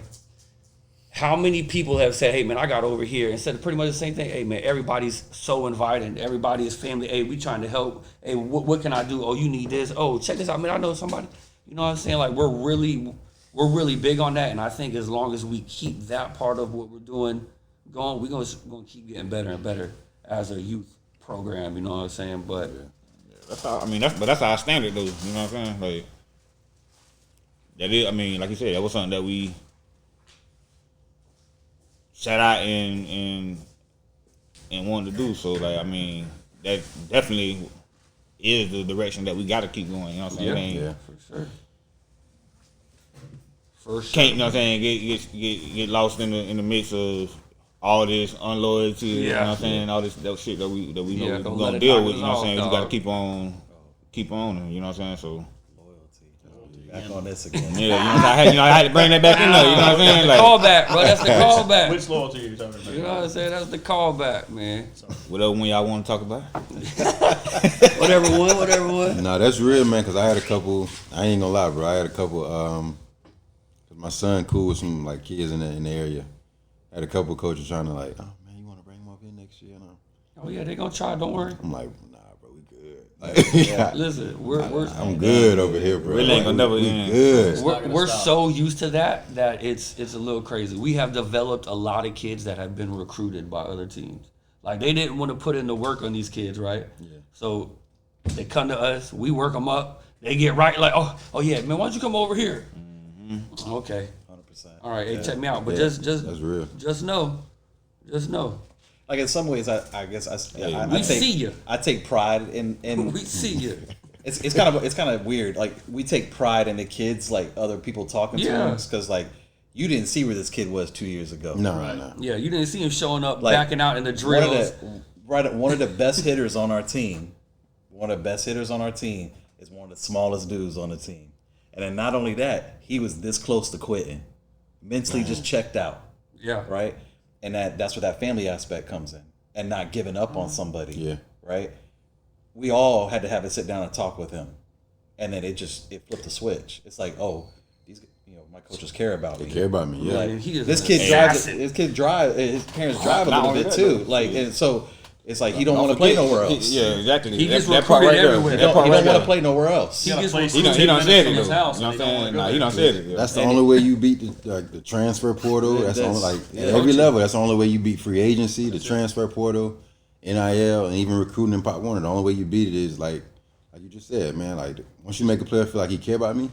how many people have said, hey, man, I got over here, and said pretty much the same thing. Hey, man, everybody's so inviting. Everybody is family. Hey, we trying to help. Hey, what can I do? Oh, you need this. Oh, check this out, man. I know somebody. You know what I'm saying? Like, we're really big on that, and I think as long as we keep that part of what we're doing going, we're going to keep getting better and better as a youth program. You know what I'm saying? But that's how. That's our standard, though. You know what I'm saying? Like. That is, like you said, that was something that we set out and wanted to do. So, that definitely is the direction that we got to keep going. You know what I'm saying? Yeah, for sure. For sure. Can't, you know what I'm saying, get lost in the midst of all this unloyalty. Yeah. You know what I'm saying? All this that shit that we know we're gonna deal with. You know what I'm saying? We got to keep on. You know what I'm saying? So. Back on this again. Yeah, I had to bring that back in there. You know what I'm saying? Like, callback, bro. That's the callback. Which loyalty are you talking about? You know what I'm saying? That's the callback, man. Whatever one y'all want to talk about. whatever one. Nah, that's real, man. Because I had a couple. I ain't gonna lie, bro. I had a couple. Cause my son cool with some like kids in the area. I had a couple coaches trying to like, oh man, you want to bring him up here next year? Oh yeah, they gonna try. Don't worry. I'm like, nah, bro, we good. Like, listen, I'm good over here, bro. We ain't gonna never good. We're so used to that it's a little crazy. We have developed a lot of kids that have been recruited by other teams. Like they didn't want to put in the work on these kids, right? Yeah. So they come to us, we work them up. They get right, like, oh yeah, man, why don't you come over here? Okay. 100%. All right. Hey, check me out. But Yeah, just that's real. Just know. Like in some ways, I guess We see you. I take pride in We see you. it's kind of weird. Like we take pride in the kids, like other people talking to Yeah. us, because like you didn't see where this kid was 2 years ago. No. Yeah, you didn't see him showing up, Like, backing out in the drills. One of the best hitters on our team. One of the best hitters on our team is one of the smallest dudes on the team. And then not only that, he was this close to quitting, mentally just checked out. Yeah. Right. And that's where that family aspect comes in, and not giving up on somebody. Yeah. Right. We all had to have a sit down and talk with him, and then it flipped the switch. It's like, oh, these, my coaches care about me. They care about me. Yeah. Like, Man, he is this an kid assassin. his parents drive a Not little only bit that, too. though. Like, and so it's like he don't want to play nowhere else. Yeah, exactly. He gets that part recruited right everywhere. there. He That part don't right want to there. play nowhere else. He got a gets place He done 10 said minutes it from his though. house. You know what I'm and he don't wanna saying? go Nah, there. he done said it. That's the only way you beat the transfer portal. That's the only, like at every level. That's the only way you beat free agency, the transfer portal, NIL, and even recruiting in Pop Warner. The only way you beat it is like you just said, man. Like once you make a player feel like he care about me,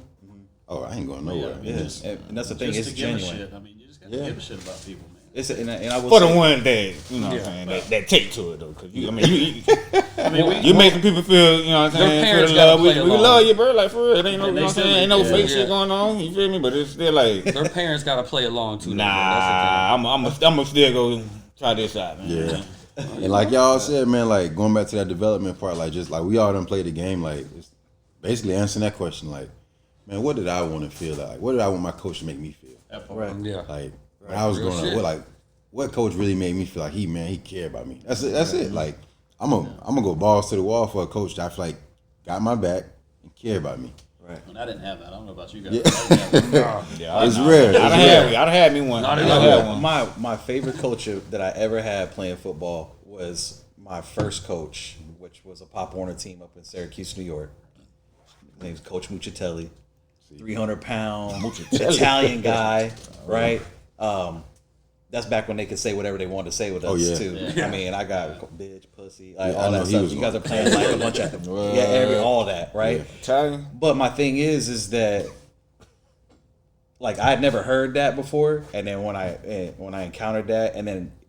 oh, I ain't going nowhere. Yeah, and that's the thing. Just It's to give a genuine. shit. I mean, you just got to Yeah. give a shit about people, man. It's and I will For the say, one that, you know what I'm saying, that take to it though. Cause you We making people feel, you know what I'm Their saying, parents feel gotta love. play We along. love you, bro. Like for real. It ain't no, And you know they what I'm still saying, ain't make no it. fake Yeah. shit going on. You feel me? But it's still like, Their parents got to play along too. though, bro. nah, I'm gonna still go try this out, man. Yeah. And like y'all said, man, like going back to that development part, like just like we all done played the game, like it's basically answering that question, like, man, what did I want to feel like? What did I want my coach to make me feel? that part. right. Yeah. Like when I was Real growing shit. up, what coach really made me feel like he cared about me. That's it. That's it. Like I'm gonna go balls to the wall for a coach that I feel like got my back and care about me. Right. And I didn't have that. I don't know about you guys. Yeah. I didn't have that. Yeah, It's rare. I'd have had me one. Not I'd at have all. had one. My favorite coach that I ever had playing football was my first coach, which was a Pop Warner team up in Syracuse, New York. His name was Coach Muccatelli, 300-pound Italian guy, right? That's back when they could say whatever they wanted to say with us Oh, yeah. too. Yeah. I mean, I got bitch, pussy, like Yeah, I all know that he stuff. was You guys are on. playing like a bunch of all that, right? Italian. But my thing is that like I had never heard that before, and then when I encountered that,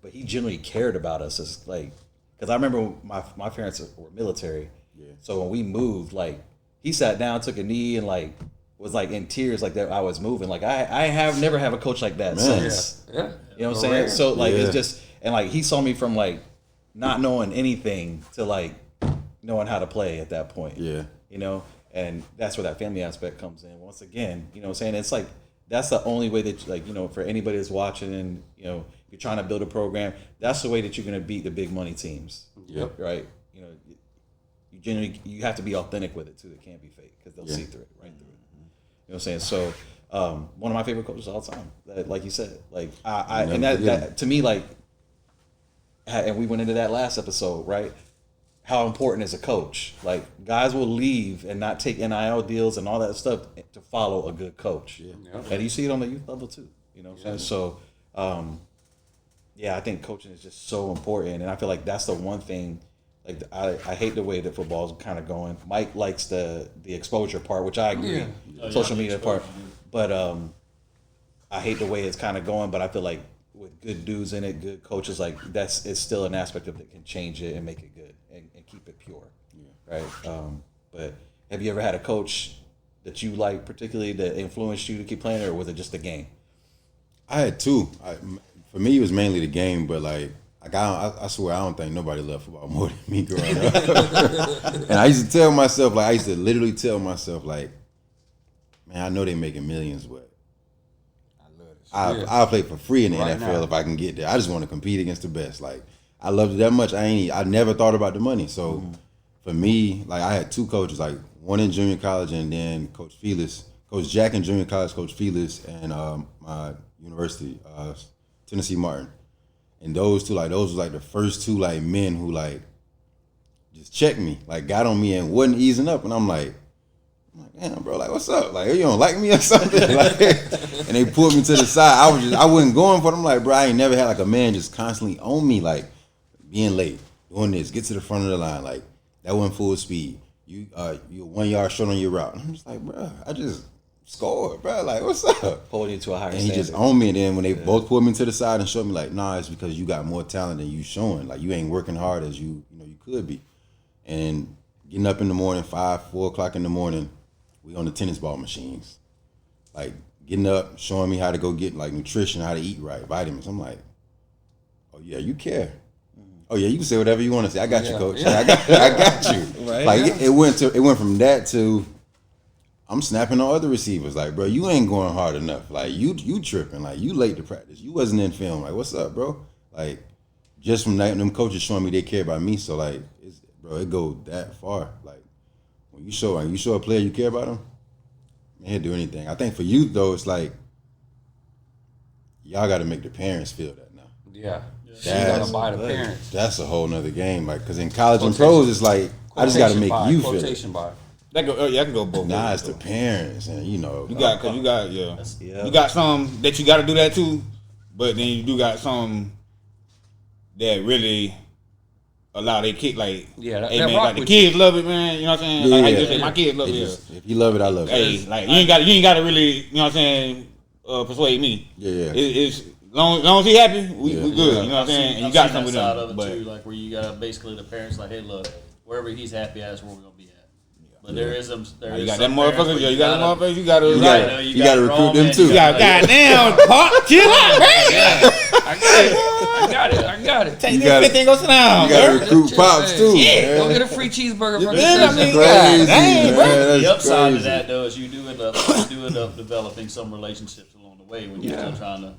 but he genuinely cared about us. It's like because I remember my parents were military, so when we moved, like he sat down, took a knee, and like was like in tears, like that I was moving. Like I have never have a coach like that since. Yeah. You know what I'm saying? So like Yeah. it's just and like he saw me from like not knowing anything to like knowing how to play at that point. Yeah. You know, and that's where that family aspect comes in. Once again, you know what I'm saying? It's like that's the only way that like, you know, for anybody that's watching and, you know, you're trying to build a program, that's the way that you're gonna beat the big money teams. Yep. Right? You know, you generally you have to be authentic with it too. It can't be fake because they'll see through it, right through it. You know what I'm saying? So one of my favorite coaches of all time, like you said, like I and that to me, like, and we went into that last episode, right? How important is a coach? Like guys will leave and not take NIL deals and all that stuff to follow a good coach. Yeah. And you see it on the youth level too. You know what I'm saying? So I think coaching is just so important, and I feel like that's the one thing. Like I hate the way that football's kind of going. Mike likes the exposure part, which I agree. Yeah. Social media part, but I hate the way it's kind of going. But I feel like with good dudes in it, good coaches, like it's still an aspect of it that can change it and make it good and keep it pure. Yeah. Right. But have you ever had a coach that you like particularly that influenced you to keep playing, or was it just the game? I had two. For me, it was mainly the game, but like I swear I don't think nobody loved football more than me growing up. And I used to tell myself, like I used to literally tell myself, like, man, I know they making millions, but I'll play for free in the Right NFL now. if I can get there. I just want to compete against the best. Like I loved it that much. I never thought about the money. So for me, like I had two coaches, like one in junior college and then Coach Felix, Coach Jack in junior college, Coach Felix, and my university, Tennessee Martin. And those was like the first two like men who like just checked me, like got on me and wasn't easing up. And I'm like, damn, bro, like what's up? Like you don't like me or something? Like, and they pulled me to the side. I wasn't going for them. Like, bro, I ain't never had like a man just constantly on me, like being late, doing this, get to the front of the line, like that wasn't full speed. You 1 yard short on your route. And I'm just like, bro, I just scored, bro. Like, what's up? Holding you to a higher And he standard. just owned me. And then when they both pulled me to the side and showed me, like, nah, it's because you got more talent than you showing. Like, you ain't working hard as you could be. And getting up in the morning, 4 o'clock in the morning, we on the tennis ball machines. Like, getting up, showing me how to go get, like, nutrition, how to eat right, vitamins. I'm like, oh, yeah, you care. Oh, yeah, you can say whatever you want to say. I got you, coach. Yeah. I got you. Right. Like, it went from that to I'm snapping on other receivers. Like, bro, you ain't going hard enough. Like, you tripping. Like, you late to practice. You wasn't in film. Like, what's up, bro? Like, just from that, them coaches showing me they care about me. So, like, bro, it goes that far. Like, when you show a player you care about him, man, he'll do anything. I think for youth, though, it's like, y'all got to make the parents feel that now. Yeah. You gotta buy the That's- parents. That's a whole nother game. Like, because in college and pros, it's like, I just got to make you feel it. Quotation by. That go, I can go both Nah, ways, it's the though. parents, and you got some that you got to do that too, but then you do got some that really allow their kid, like, Yeah, hey that man, rock like the with kids love it, man. You know what I'm saying? Yeah, Like I yeah. just say, my kids love it. If you love it, I love it. Hey, like you ain't got to really, you know what I'm saying? Persuade me. Yeah. It's long as he happy, we good. Yeah. You know what I'm saying? And you I've got seen something with that side them, of it but too, like where you got basically the parents like, hey, look, wherever he's happy at is where we're gonna be at. But there is some, you got them motherfuckers. You got them motherfuckers. You got to. You gotta recruit them too. You got goddamn pop. Chill out, man. I got it. Take You this gotta- 15 go sit down. You gotta bro. recruit pops too. Yeah, go man. get a free cheeseburger from Yeah, I the mean, Crazy, dang, man. bro. The That's upside crazy. of that though is you do end up developing some relationships along the way when you're still trying to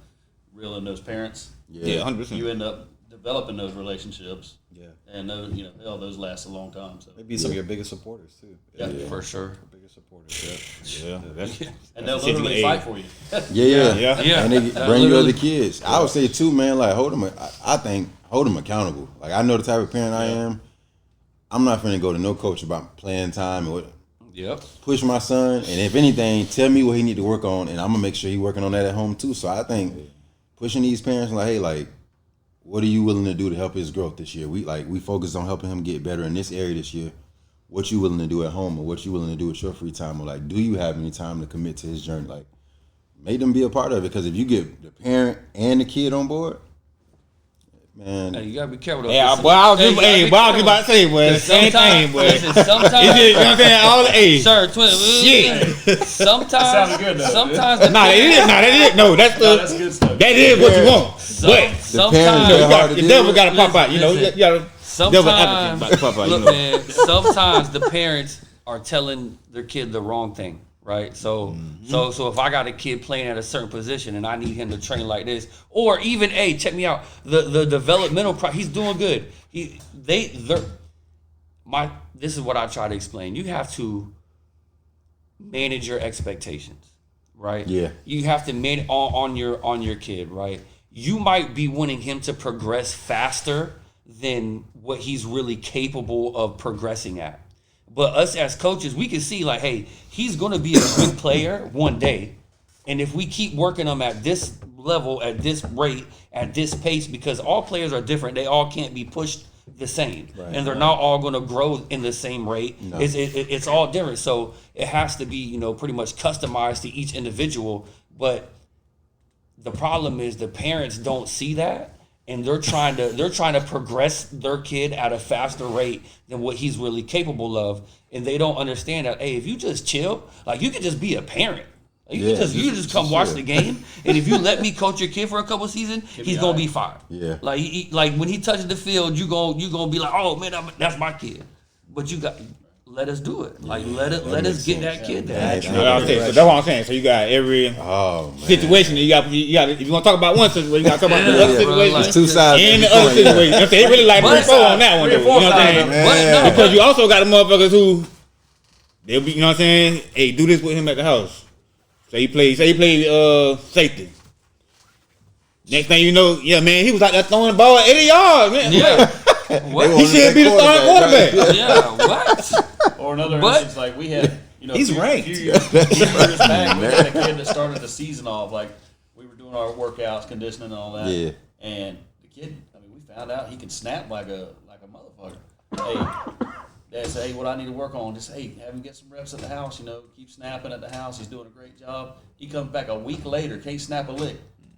reel in those parents. Yeah, 100%. You end up developing those relationships. Yeah. And those, those last a long time. So Maybe some of your biggest supporters too. Yeah. for sure. Your biggest supporters. Yeah, that's and they'll that's literally a- fight for you. Yeah. Yeah. And they bring you other kids. I would say too, man. Like hold them. I think hold them accountable. Like I know the type of parent I am. I'm not finna go to no coach about playing time and what. Yep. Push my son, and if anything, tell me what he need to work on, and I'm gonna make sure he working on that at home too. So I think pushing these parents like, hey, like, what are you willing to do to help his growth this year? We focused on helping him get better in this area this year. What you willing to do at home, or what you willing to do with your free time, or like, do you have any time to commit to his journey? Like, make them be a part of it, because if you get the parent and the kid on board, man, Hey, you gotta be careful. Yeah, boy, I was just about to say, boy, the same thing, boy. It's just, Sometimes, you know what I'm saying? All the age. sir, twin. Shit. Sometimes, sounded good, though. sometimes, Nah, that is. No, that's That's the. good stuff. That is what you want. But sometimes, parents hard to the deal devil with. got to pop out. You know, you got to. Devil advocate about to pop out. You Look, know. man, sometimes the parents are telling their kid the wrong thing, right? So, so if I got a kid playing at a certain position and I need him to train like this, or even, hey, check me out, the developmental he's doing good. This is what I try to explain. You have to manage your expectations, right? Yeah. You have to manage on your kid, right? You might be wanting him to progress faster than what he's really capable of progressing at. But us as coaches, we can see like, hey, he's going to be a good player one day. And if we keep working him at this level, at this rate, at this pace, because all players are different, they all can't be pushed the same. Right. And they're not all going to grow in the same rate. No. It's all different. So it has to be, pretty much customized to each individual. But the problem is the parents don't see that. And they're trying to progress their kid at a faster rate than what he's really capable of, and they don't understand that. Hey, if you just chill, like you could just be a parent. Like, you can just come watch the game, and if you let me coach your kid for a couple seasons, he's gonna be fine. Yeah. Like when he touches the field, you gonna be like, oh man, that's my kid. But let us do it. Like let us get that kid there. So that's what I'm saying. So you got every situation. You got. If you want to talk about one situation, you got to talk about the other situation. There's two sides. And to the other coin, yeah. situation. They really like 3-4 on that one. Though, you know what I'm saying? Man. Because you also got the motherfuckers who they'll be. You know what I'm saying? Hey, do this with him at the house. Say he played safety. Next thing you know, yeah, man, he was out there throwing the ball at 80 yards, man. Yeah. What? He should be the starting quarterback. Yeah. What? Or another But- instance, like we had, He's ranked. few years back, we had a kid that started the season off, like we were doing our workouts, conditioning and all that. Yeah. And the kid, we found out he can snap like a motherfucker. Hey, Dad say, hey, what I need to work on, just, hey, have him get some reps at the house, keep snapping at the house. He's doing a great job. He comes back a week later, can't snap a lick.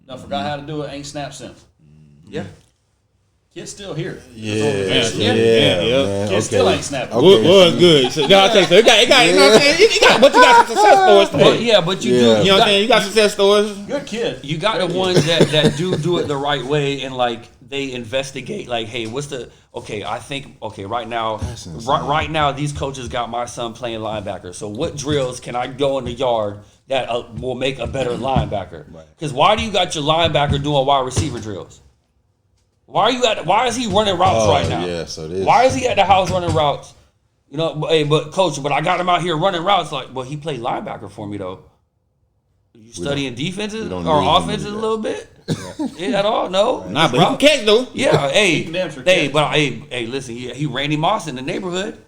Now, forgot how to do it, ain't snapped since. Yeah. Kid's still here. Yeah. Kid still ain't snapping. Okay. Was good. So, you know what I'm saying? So it got, you know what I'm saying? But you got some success stories today. But yeah, but you do. You know what I'm saying? You got success stories. Good kid. You got the ones that do it the right way and like they investigate. Like, hey, right now these coaches got my son playing linebacker. So what drills can I go in the yard that will make a better linebacker? Because why do you got your linebacker doing wide receiver drills? Why is he running routes right now? Yeah, so this. Why is he at the house running routes? But coach, I got him out here running routes. Like, well, he played linebacker for me though. You studying defenses or offenses a little bit? Yeah, at all? No. Nah, but he can catch though. Yeah, listen, he Randy Moss in the neighborhood.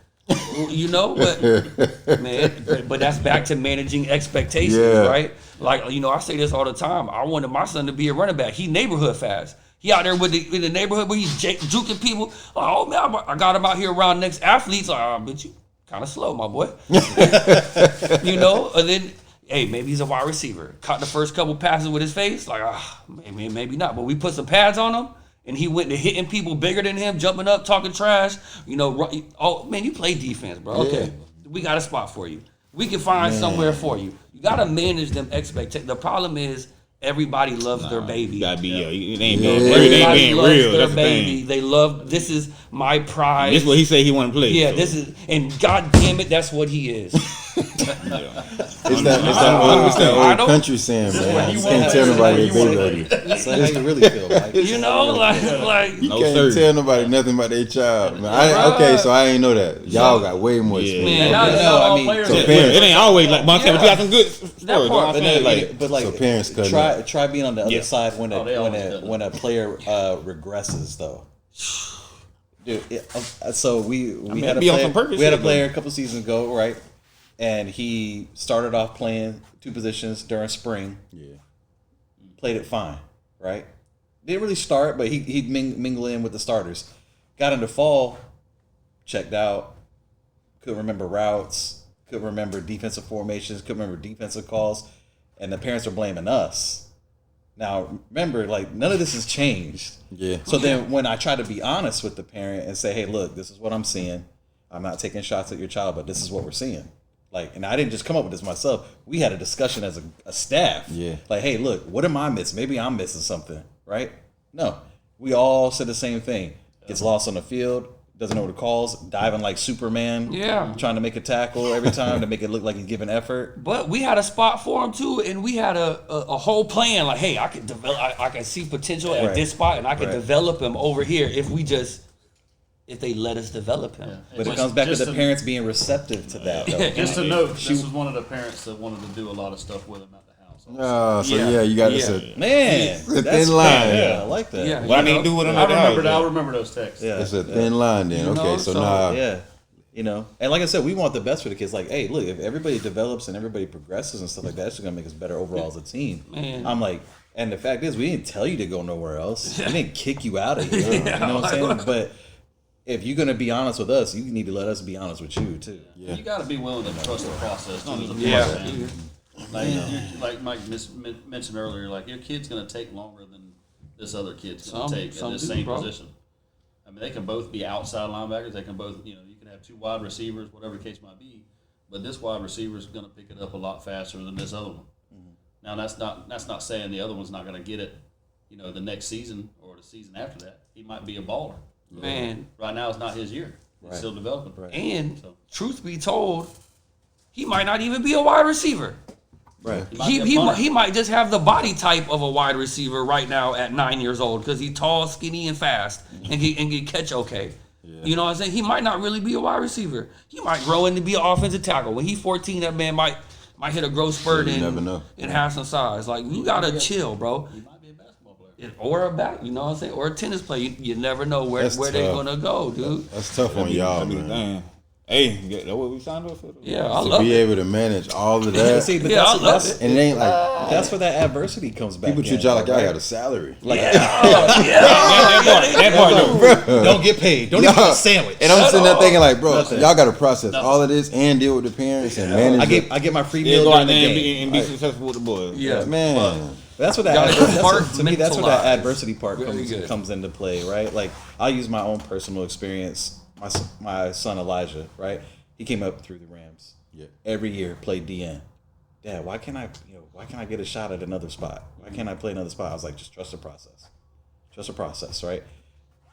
But that's back to managing expectations, right? Like, I say this all the time. I wanted my son to be a running back. He neighborhood fast. He out there in the neighborhood where he's juking people. Like, oh man, I got him out here around next athletes. Like, but you kind of slow, my boy. And then, hey, maybe he's a wide receiver. Caught the first couple passes with his face. Like, maybe not. But we put some pads on him, and he went to hitting people bigger than him, jumping up, talking trash. Oh man, you play defense, bro. Okay, Yeah. we got a spot for you. We can find somewhere for you. You got to manage them expectations. The problem is, everybody loves their baby. You gotta be, it ain't Everybody being loves real. their That's the baby. thing. They love, this is my pride. This is what he said he want to play. Yeah, so. this is, and God damn it, that's what he is. It's that old country saying, man. You can't tell nobody their baby. That's how you really feel, Mike. like You No, can't sir. tell nobody nothing about their child. Man, so I ain't know that. Y'all got way more Man, experience. so So It parents, ain't always like Montana, but you got some good stories. That part, you know what I'm saying? Like, so parents couldn't. try being on the other Yeah. side when they always do. when a player regresses though. Dude, so we had a be on player, some purpose we had a shit, player a couple seasons ago, right? And he started off playing two positions during spring. Yeah. Played it fine, right? Didn't really start, but he'd mingle in with the starters. Got into fall, checked out, couldn't remember routes, couldn't remember defensive formations, couldn't remember defensive calls, and the parents are blaming us. Now, remember, like, none of this has changed. Yeah. So then when I try to be honest with the parent and say, hey, look, this is what I'm seeing. I'm not taking shots at your child, but this is what we're seeing. Like, and I didn't just come up with this myself. We had a discussion as a staff. Yeah. Like, hey, look, what am I missing? Maybe I'm missing something, right? No. We all said the same thing. Gets lost on the field, doesn't know what the calls, diving like Superman. Yeah. Trying to make a tackle every time to make it look like he's giving effort. But we had a spot for him too, and we had a whole plan. Like, hey, I could develop. I can see potential at Right. this spot, and I could Right. develop him over here if they let us develop him. But it comes back to the parents being receptive to that. Though. Just to note, this was one of the parents that wanted to do a lot of stuff with him at the house. Oh, so you got Yeah. this. Man, It's a that's thin line. Yeah, I like that. Yeah. what I need to do with him at the house. I remember those texts. Yeah. It's a thin line then. You know, Okay, so so- now. Yeah. And like I said, we want the best for the kids. Like, hey, look, if everybody develops and everybody progresses and stuff like that, it's going to make us better overall as a team. Man. I'm like, and the fact is, we didn't tell you to go nowhere else. We didn't kick you out of here. You know what I'm saying? But if you're going to be honest with us, you need to let us be honest with you, too. Yeah. You got to be willing to trust the process too, as a Yeah. parent, man. Like Mike mentioned earlier, like your kid's going to take longer than this other kid's going to take in this do, same bro. position. I mean, they can both be outside linebackers. They can both, you can have two wide receivers, whatever the case might be. But this wide receiver is going to pick it up a lot faster than this other one. Now, that's not saying the other one's not going to get it, the next season or the season after that. He might be a baller. Man, Right now, it's not his year. He's still developing. Right. and So- truth be told, he might not even be a wide receiver. Right. He might just have the body type of a wide receiver right now at 9 years old because he's tall, skinny, and fast and can catch okay. Yeah. You know what I'm saying? He might not really be a wide receiver. He might grow into be an offensive tackle. When he's 14, that man might hit a growth spurt You never know. and have some size. Like, you gotta chill, bro. He might be a basketball player. Or a back, you know what I'm saying? Or a tennis player. You never know where That's they're tough. gonna go, dude. That's tough on y'all, That'd be the man. thing. Hey, that's what we signed up for. Yeah, I To love be it. able to manage all of that. See, but Yeah, I love that's, it. And it ain't like that's where that adversity comes back. people treat in, y'all like y'all right? got a salary. Like, That part, though. don't get paid. Don't even get a sandwich. And I'm sitting there thinking like, bro, Nothing. y'all got to process all of this and deal with the parents and manage. I get my free Yeah, meal go out during the there game. and be successful with the boys. Yeah, man. That's what Gotta to me. That's where that compartmentalize. adversity part Very good. comes into play, right? Like I'll use my own personal experience. My son Elijah, right? He came up through the Rams. Yeah. Every year played DN. Dad, why can't I get a shot at another spot? Why can't I play another spot? I was like, just trust the process. Trust the process, right?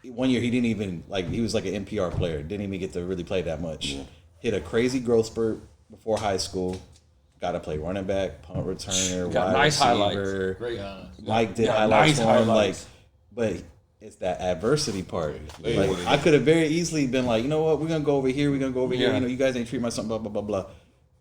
One year he didn't even he was like an NPR player. Didn't even get to really play that much. Yeah. Hit a crazy growth spurt before high school. Got to play running back, punt returner, Got wide nice receiver. highlights. Great highlights. Mike did Got highlights nice for him, highlights. but it's that adversity part. Yeah. Like I could have very easily been like, you know what, we're gonna go over here, we're gonna go over here. Yeah. You know, you guys ain't treat my son, blah blah blah blah.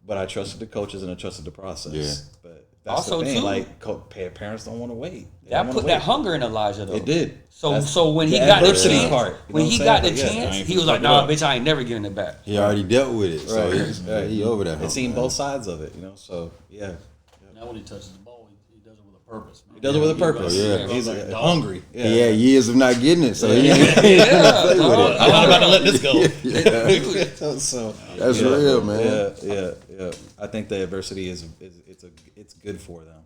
But I trusted the coaches and I trusted the process. Yeah. But that's Also, the thing. too, Like parents don't want to wait. They That don't put wanna that hunger in Elijah, though. It did. So That's when he the got the adversity chance, part, you when know he what I'm got the saying? Like, yeah. chance, he was like, "Nah, bitch, I ain't never giving it back." He already dealt with it, so Right. he over that. I've seen both sides of it, you know. So yeah, Now when he touches the ball, he does it with a purpose. Man. he does it with a purpose. Yeah. He's like hungry. Yeah. He had years of not getting it, so he Yeah, play with it. I'm not about to let this go. Yeah. So That's real, man. Yeah. I think the adversity it's good for them.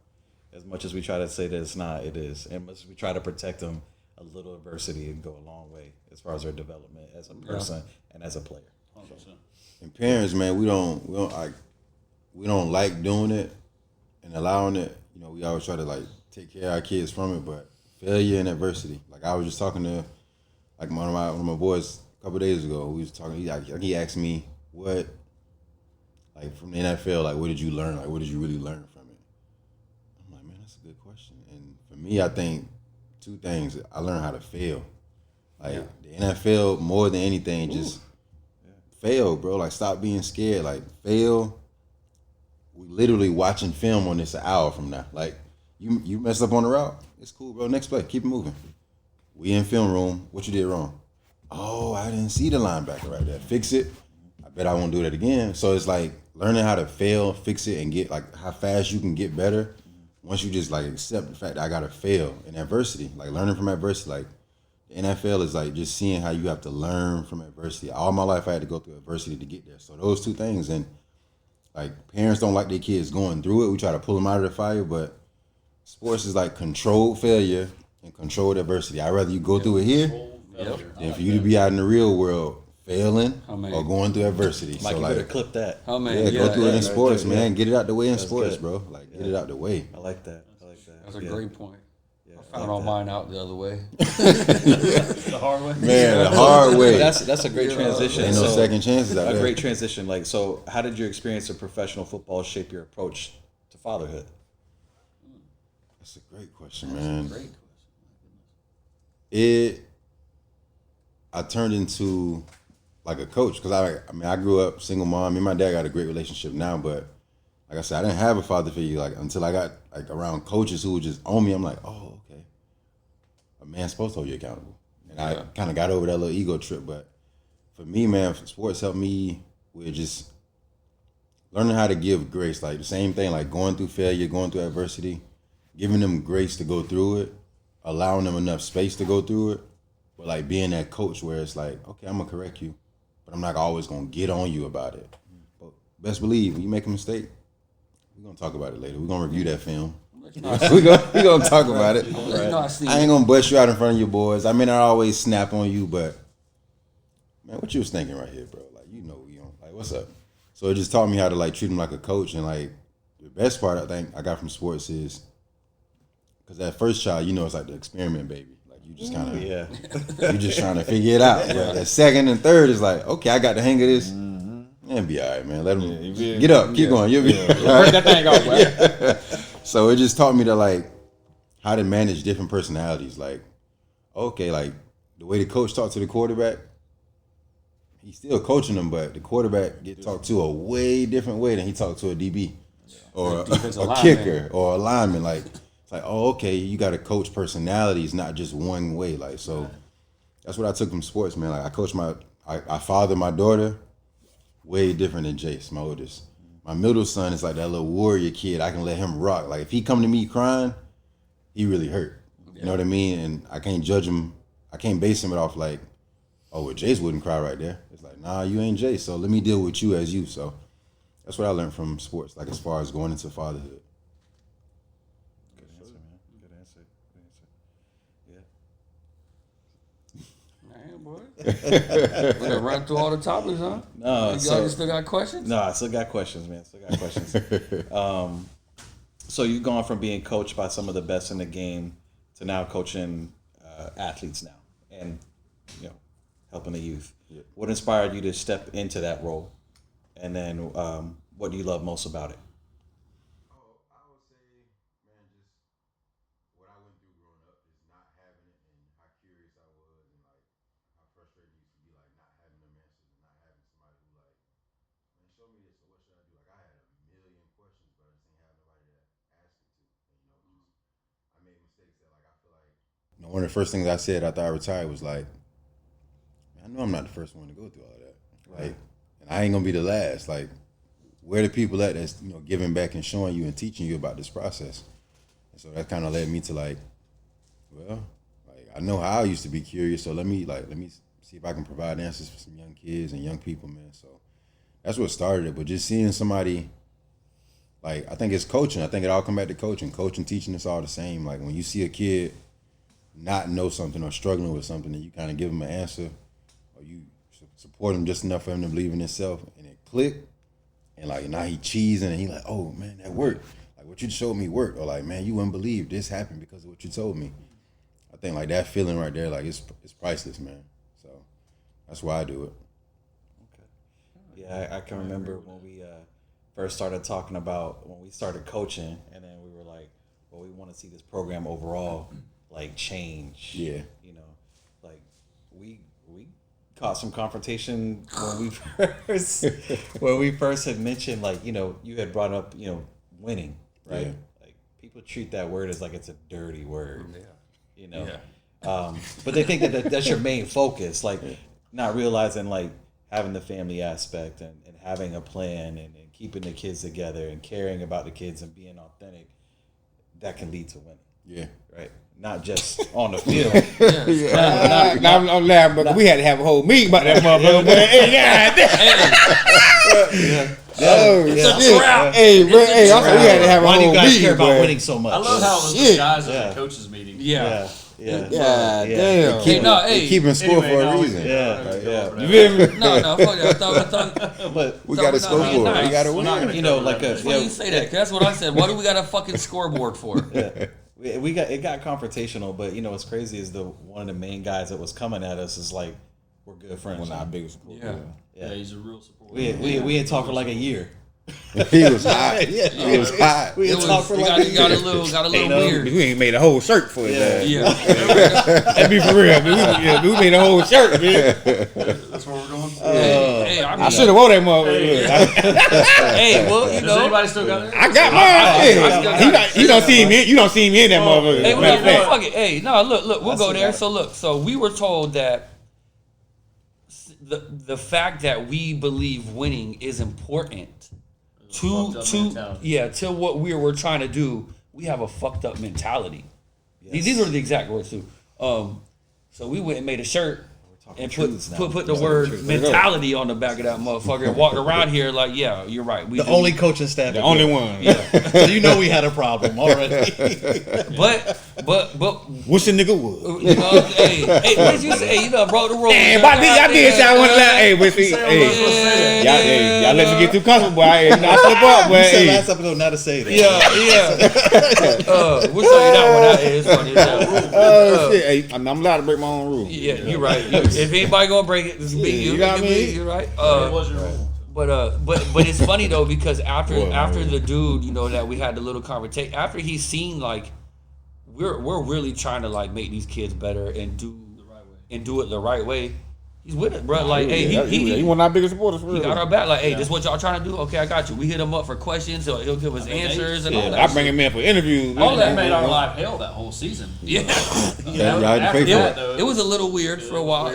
As much as we try to say that it's not, it is. And much as we try to protect them, a little adversity can go a long way as far as their development as a person and as a player. 100%. And parents, man, we don't like doing it and allowing it. You know, we always try to like take care of our kids from it, but failure and adversity. Like I was just talking to like one of my boys a couple of days ago. We was talking. He asked me what, like from the NFL, like what did you learn? Like what did you really learn from it? I'm like, man, that's a good question. And for me, I think two things. I learned how to fail. Like the NFL, more than anything, just fail, bro. Like stop being scared. Like fail. We literally watching film on this an hour from now. Like you messed up on the route. It's cool, bro. Next play, keep it moving. We in film room. What you did wrong? Oh, I didn't see the linebacker right there. Fix it. I bet I won't do that again. So it's like learning how to fail, fix it, and get like how fast you can get better. Once you just like accept the fact that I gotta fail in adversity, like learning from adversity, like the NFL is like just seeing how you have to learn from adversity. All my life I had to go through adversity to get there. So those two things, and like parents don't like their kids going through it. We try to pull them out of the fire, but sports is like controlled failure and controlled adversity. I'd rather you go through it here than for you to be out in the real world failing or going through adversity. Mike, so you like, better clip that. Oh man, go through it in right sports, there, man. Get it out the way in That's sports, good. bro. Like get it out the way. I like that. That's a great point. Yeah, I found all mine out the other way. The hard way. Man, the hard way. That's a great transition. Ain't no So, second chances out a there. great transition. Like, so how did your experience of professional football shape your approach to fatherhood? That's a great question, man. Great I turned into like a coach because I grew up single mom. Me and my dad got a great relationship now, but like I said, I didn't have a father figure like until I got like around coaches who would just own me. I'm like, oh, okay, a man's supposed to hold you accountable, and I kind of got over that little ego trip. But for me, man, sports helped me with just learning how to give grace. Like the same thing, like going through failure, going through adversity, giving them grace to go through it, allowing them enough space to go through it, but like being that coach where it's like, okay, I'm gonna correct you, but I'm not always gonna get on you about it. But best believe when you make a mistake, we're gonna talk about it later. We're gonna review that film. We're gonna talk about it. I ain't gonna bust you out in front of your boys. I may not always snap on you, but man, what you was thinking right here, bro? Like you know we on. Like what's up? So it just taught me how to like treat him like a coach, and like the best part I think I got from sports is because that first child, you know, it's like the experiment baby. Like you just kind of you just trying to figure it out. But that second and third is like, okay, I got the hang of this. And be all right, man. Let him get up, keep going. You'll be break that thing off, right? So it just taught me to like how to manage different personalities. Like, okay, like the way the coach talked to the quarterback, he's still coaching them, but the quarterback get talked to a way different way than he talked to a DB or a kicker or a lineman. Like, it's like, oh, okay, you got to coach personalities, not just one way. Like, so that's what I took from sports, man. Like, I coached I fathered my daughter. way different than Jace, my oldest. My middle son is like that little warrior kid. I can let him rock. Like if he come to me crying, he really hurt. You know what I mean? And I can't judge him. I can't base him off like, oh, well, Jace wouldn't cry right there. It's like, nah, you ain't Jace. So let me deal with you as you. So that's what I learned from sports. Like as far as going into fatherhood. Good answer, man. Good answer. Man, boy. We're gonna run through all the topics, huh? No, Y'all still got questions? No, I still got questions, man. Still got questions. So you've gone from being coached by some of the best in the game to now coaching athletes now, and helping the youth. Yeah. What inspired you to step into that role, and then what do you love most about it? I would say, man, just what I went through growing up, just not having it, and how curious I was, and like how frustrated it used to be, like not having them answers, and not having somebody who like, man, show me this, or what should I do? Like I had a million questions, but I just didn't have nobody to ask it to. And, I made mistakes that like I feel like. One of the first things I said after I retired was like, man, I know I'm not the first one to go through all of that. Like, and I ain't gonna be the last. Like, where the people at that's giving back and showing you and teaching you about this process. And so that kind of led me to like, well, like I know how I used to be curious, so let me see if I can provide answers for some young kids and young people, man. So that's what started it. But just seeing somebody, like I think it's coaching. I think it all come back to coaching. Coaching, teaching, it's all the same. Like when you see a kid not know something or struggling with something, and you kind of give them an answer, or you support him just enough for him to believe in himself, and it clicked. And like now he cheesing and he like, oh man, that worked. Like what you showed me worked. Or like, man, you wouldn't believe this happened because of what you told me. I think like that feeling right there, like it's priceless, man. So that's why I do it. Okay. Yeah, I can remember when we first started talking about when we started coaching, and then we were like, well, we want to see this program overall like change. Yeah. Like we caught some confrontation when we first had mentioned, like, you had brought up, winning, right? Yeah. Like people treat that word as like it's a dirty word. Yeah. But they think that that's your main focus, like not realizing like having the family aspect and having a plan and keeping the kids together and caring about the kids and being authentic, that can lead to winning. Yeah. Right. Not just on the field. I'm laughing, but we had to have a whole meeting about that motherfucker. It's a trap. Hey, bro, hey, also we had to have a Why do whole you guys meeting care about bro. winning so much? I love how it was disguised as a coaches meeting. Yeah. Yeah. Damn. They keeping score Anyway, for no, a we- reason. Yeah. You feel me? No, fuck that. I thought But We got to score for it. We got to We're not win. gonna like a why do you say that? 'Cause that's what I said. What do we got a fucking scoreboard for? we got confrontational, but what's crazy is one of the main guys that was coming at us is like, we're good friends. One of our biggest supporters. Yeah. Yeah, he's a real supporter. We ain't talked for like a year. He was hot. He was hot. We ain't talked for like a got a year. little weird. We ain't made a whole shirt for it. Yeah. Man. Yeah. That'd be for real. Man. We made a whole shirt, man. That's what we're going for. Hey, I should have wore that motherfucker. Hey, well, Does anybody still got it? I got mine. Hey, you don't see me. You don't see me in that motherfucker. Hey, Matter of fact. fuck it. Hey, no, look, we'll go there. So we were told that the fact that we believe winning is important to what we were trying to do. We have a fucked up mentality. Yes. These were the exact words too. So we went and made a shirt and put the word mentality on the back of that motherfucker and walked around here like, yeah, you're right. The only coaching staff. The only one. So we had a problem already. But Wish a nigga would. hey, what did you say? Hey, broke the rules. Damn, I did say I want to laugh. Hey, but see, y'all let me get too comfortable, boy. I slip up, boy. You said last episode not to say that. We'll show you that one. That is funny. Oh shit! Hey, I'm allowed to break my own rules. Yeah, you're right. If anybody gonna break it, it's be you. You know what I mean? You're right. It was your rule. But it's funny though because after the dude, that we had the little conversation. After he's seen like we're really trying to like make these kids better and do it the right way. He's with it, bro. Like, he one of our biggest supporters. For he real. got our back. Like, hey, this what y'all trying to do? Okay, I got you. We hit him up for questions, so he'll give us answers and all that. I bring him in for interviews. All that made our life hell that whole season. Yeah. Y'all had to pay for it. It was a little weird for a while.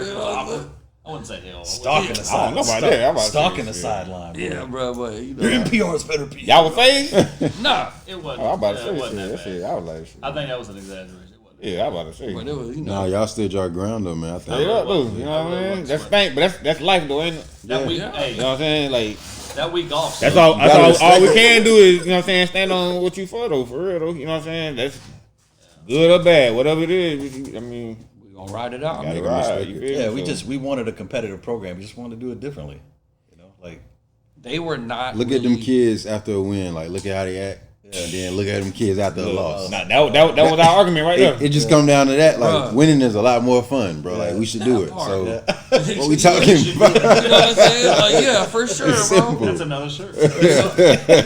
I wouldn't say hell. Stalking the I don't know about that. I'm about to Stalking say, the sideline. Yeah, bro, but you Your know, NPRs better be. Y'all was phased? nah. It wasn't. Oh, I'm about to it say wasn't shit. that That shit. bad. I was like, shit. I think that was an exaggeration. It wasn't. Yeah, I'm about to say. But it was, you Nah, know, y'all stood your ground though, man. I Straight think. up, though. You know what I mean? That's stank, but that's life, though, ain't it? That week, Yeah. hey, You know what I'm saying? Like, that week off. that's so- all. gotta That's all we respect can do is, you know what I'm saying, stand on what you for, though, for real, though. You know what I'm saying? That's good or bad, whatever it is. I mean, we gonna ride it out. gotta gotta ride. respect You it. feel me? Yeah, So, we wanted a competitive program. We just wanted to do it differently. You know, like They were not. Look really, at them kids after a win. Like, look at how they act. And then look at them kids after a loss. nah, that was our argument right there. It just come down to that. Like, Bruh. winning is a lot more fun, bro. Like, we should do it. part. So, yeah. what we talking about? You know what I'm saying? Like, yeah, for sure, It's bro. simple. That's another shirt.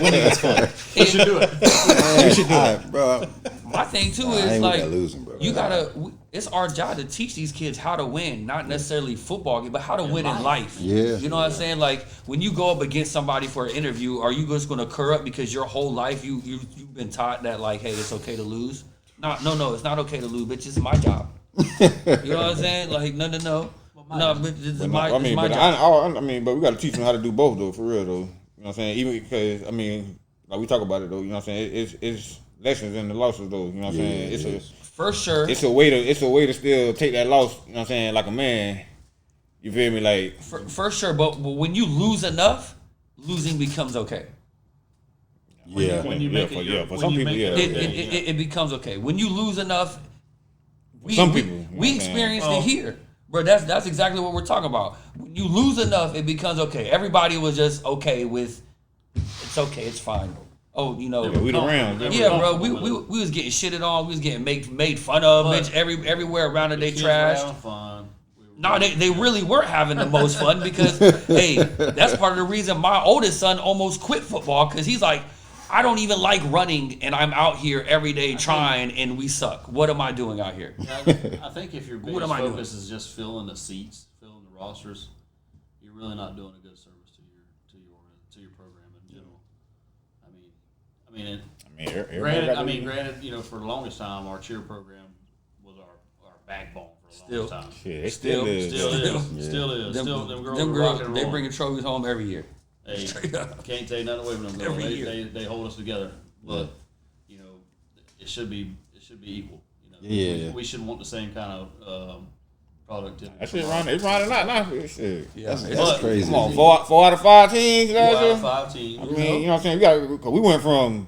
winning is fun. We should do it. We should do it, bro. My thing too I is ain't with like that losing, bro. you gotta. It's our job to teach these kids how to win, not necessarily football game, but how to win in life. Yeah. You know what I'm saying? Like when you go up against somebody for an interview, are you just gonna curl up because your whole life you've been taught that like, hey, it's okay to lose? No, it's not okay to lose, bitch. It's my job. You know what I'm saying? Like no, no, bitch. This is my, I mean, it's my but job. I mean, but we got to teach them how to do both, though, for real, though. You know what I'm saying? Even because, I mean, like we talk about it, though. You know what I'm saying? It's lessons in the losses, though. You know what I'm saying? For sure. It's a way to still take that loss. You know what I'm saying? Like a man. You feel me? Like For sure. But when you lose enough, losing becomes okay. Yeah. When you make it, for when some you people, make yeah. It becomes okay. When you lose enough, Some people, you know we what I'm experienced saying? it here. Bro, that's exactly what we're talking about. When you lose enough, it becomes okay. Everybody was just okay with it's okay, it's fine. Oh, you know. Yeah, we the Rams. Yeah, bro, we was getting shitted on. We was getting made fun of, But bitch. Everywhere around it, they Kids were trashed. having fun. No, they really were having the most fun because, hey, that's part of the reason my oldest son almost quit football because he's like, I don't even like running and I'm out here every day trying and we suck. What am I doing out here? I think if your What biggest am I doing? focus is just filling the seats, filling the rosters, you're really not doing a good service to your program in general. Granted, you know, for the longest time, our cheer program was our backbone for the longest time. Shit, it Still is. Still is. Yeah. Still is. Them girls, them are girls, rocking and they rolling. bringing trophies home every year. Hey, Straight up. can't take nothing away from them girls. Every year. They hold us together. But you know, it should be equal. You know, Yeah. we should want the same kind of productivity. That shit it's running out now. Shit. Yeah, That's But- crazy. Come on, four out of 5 teams last 4 out year. of 5 teams. I mean, you know what I'm saying? Cause we went from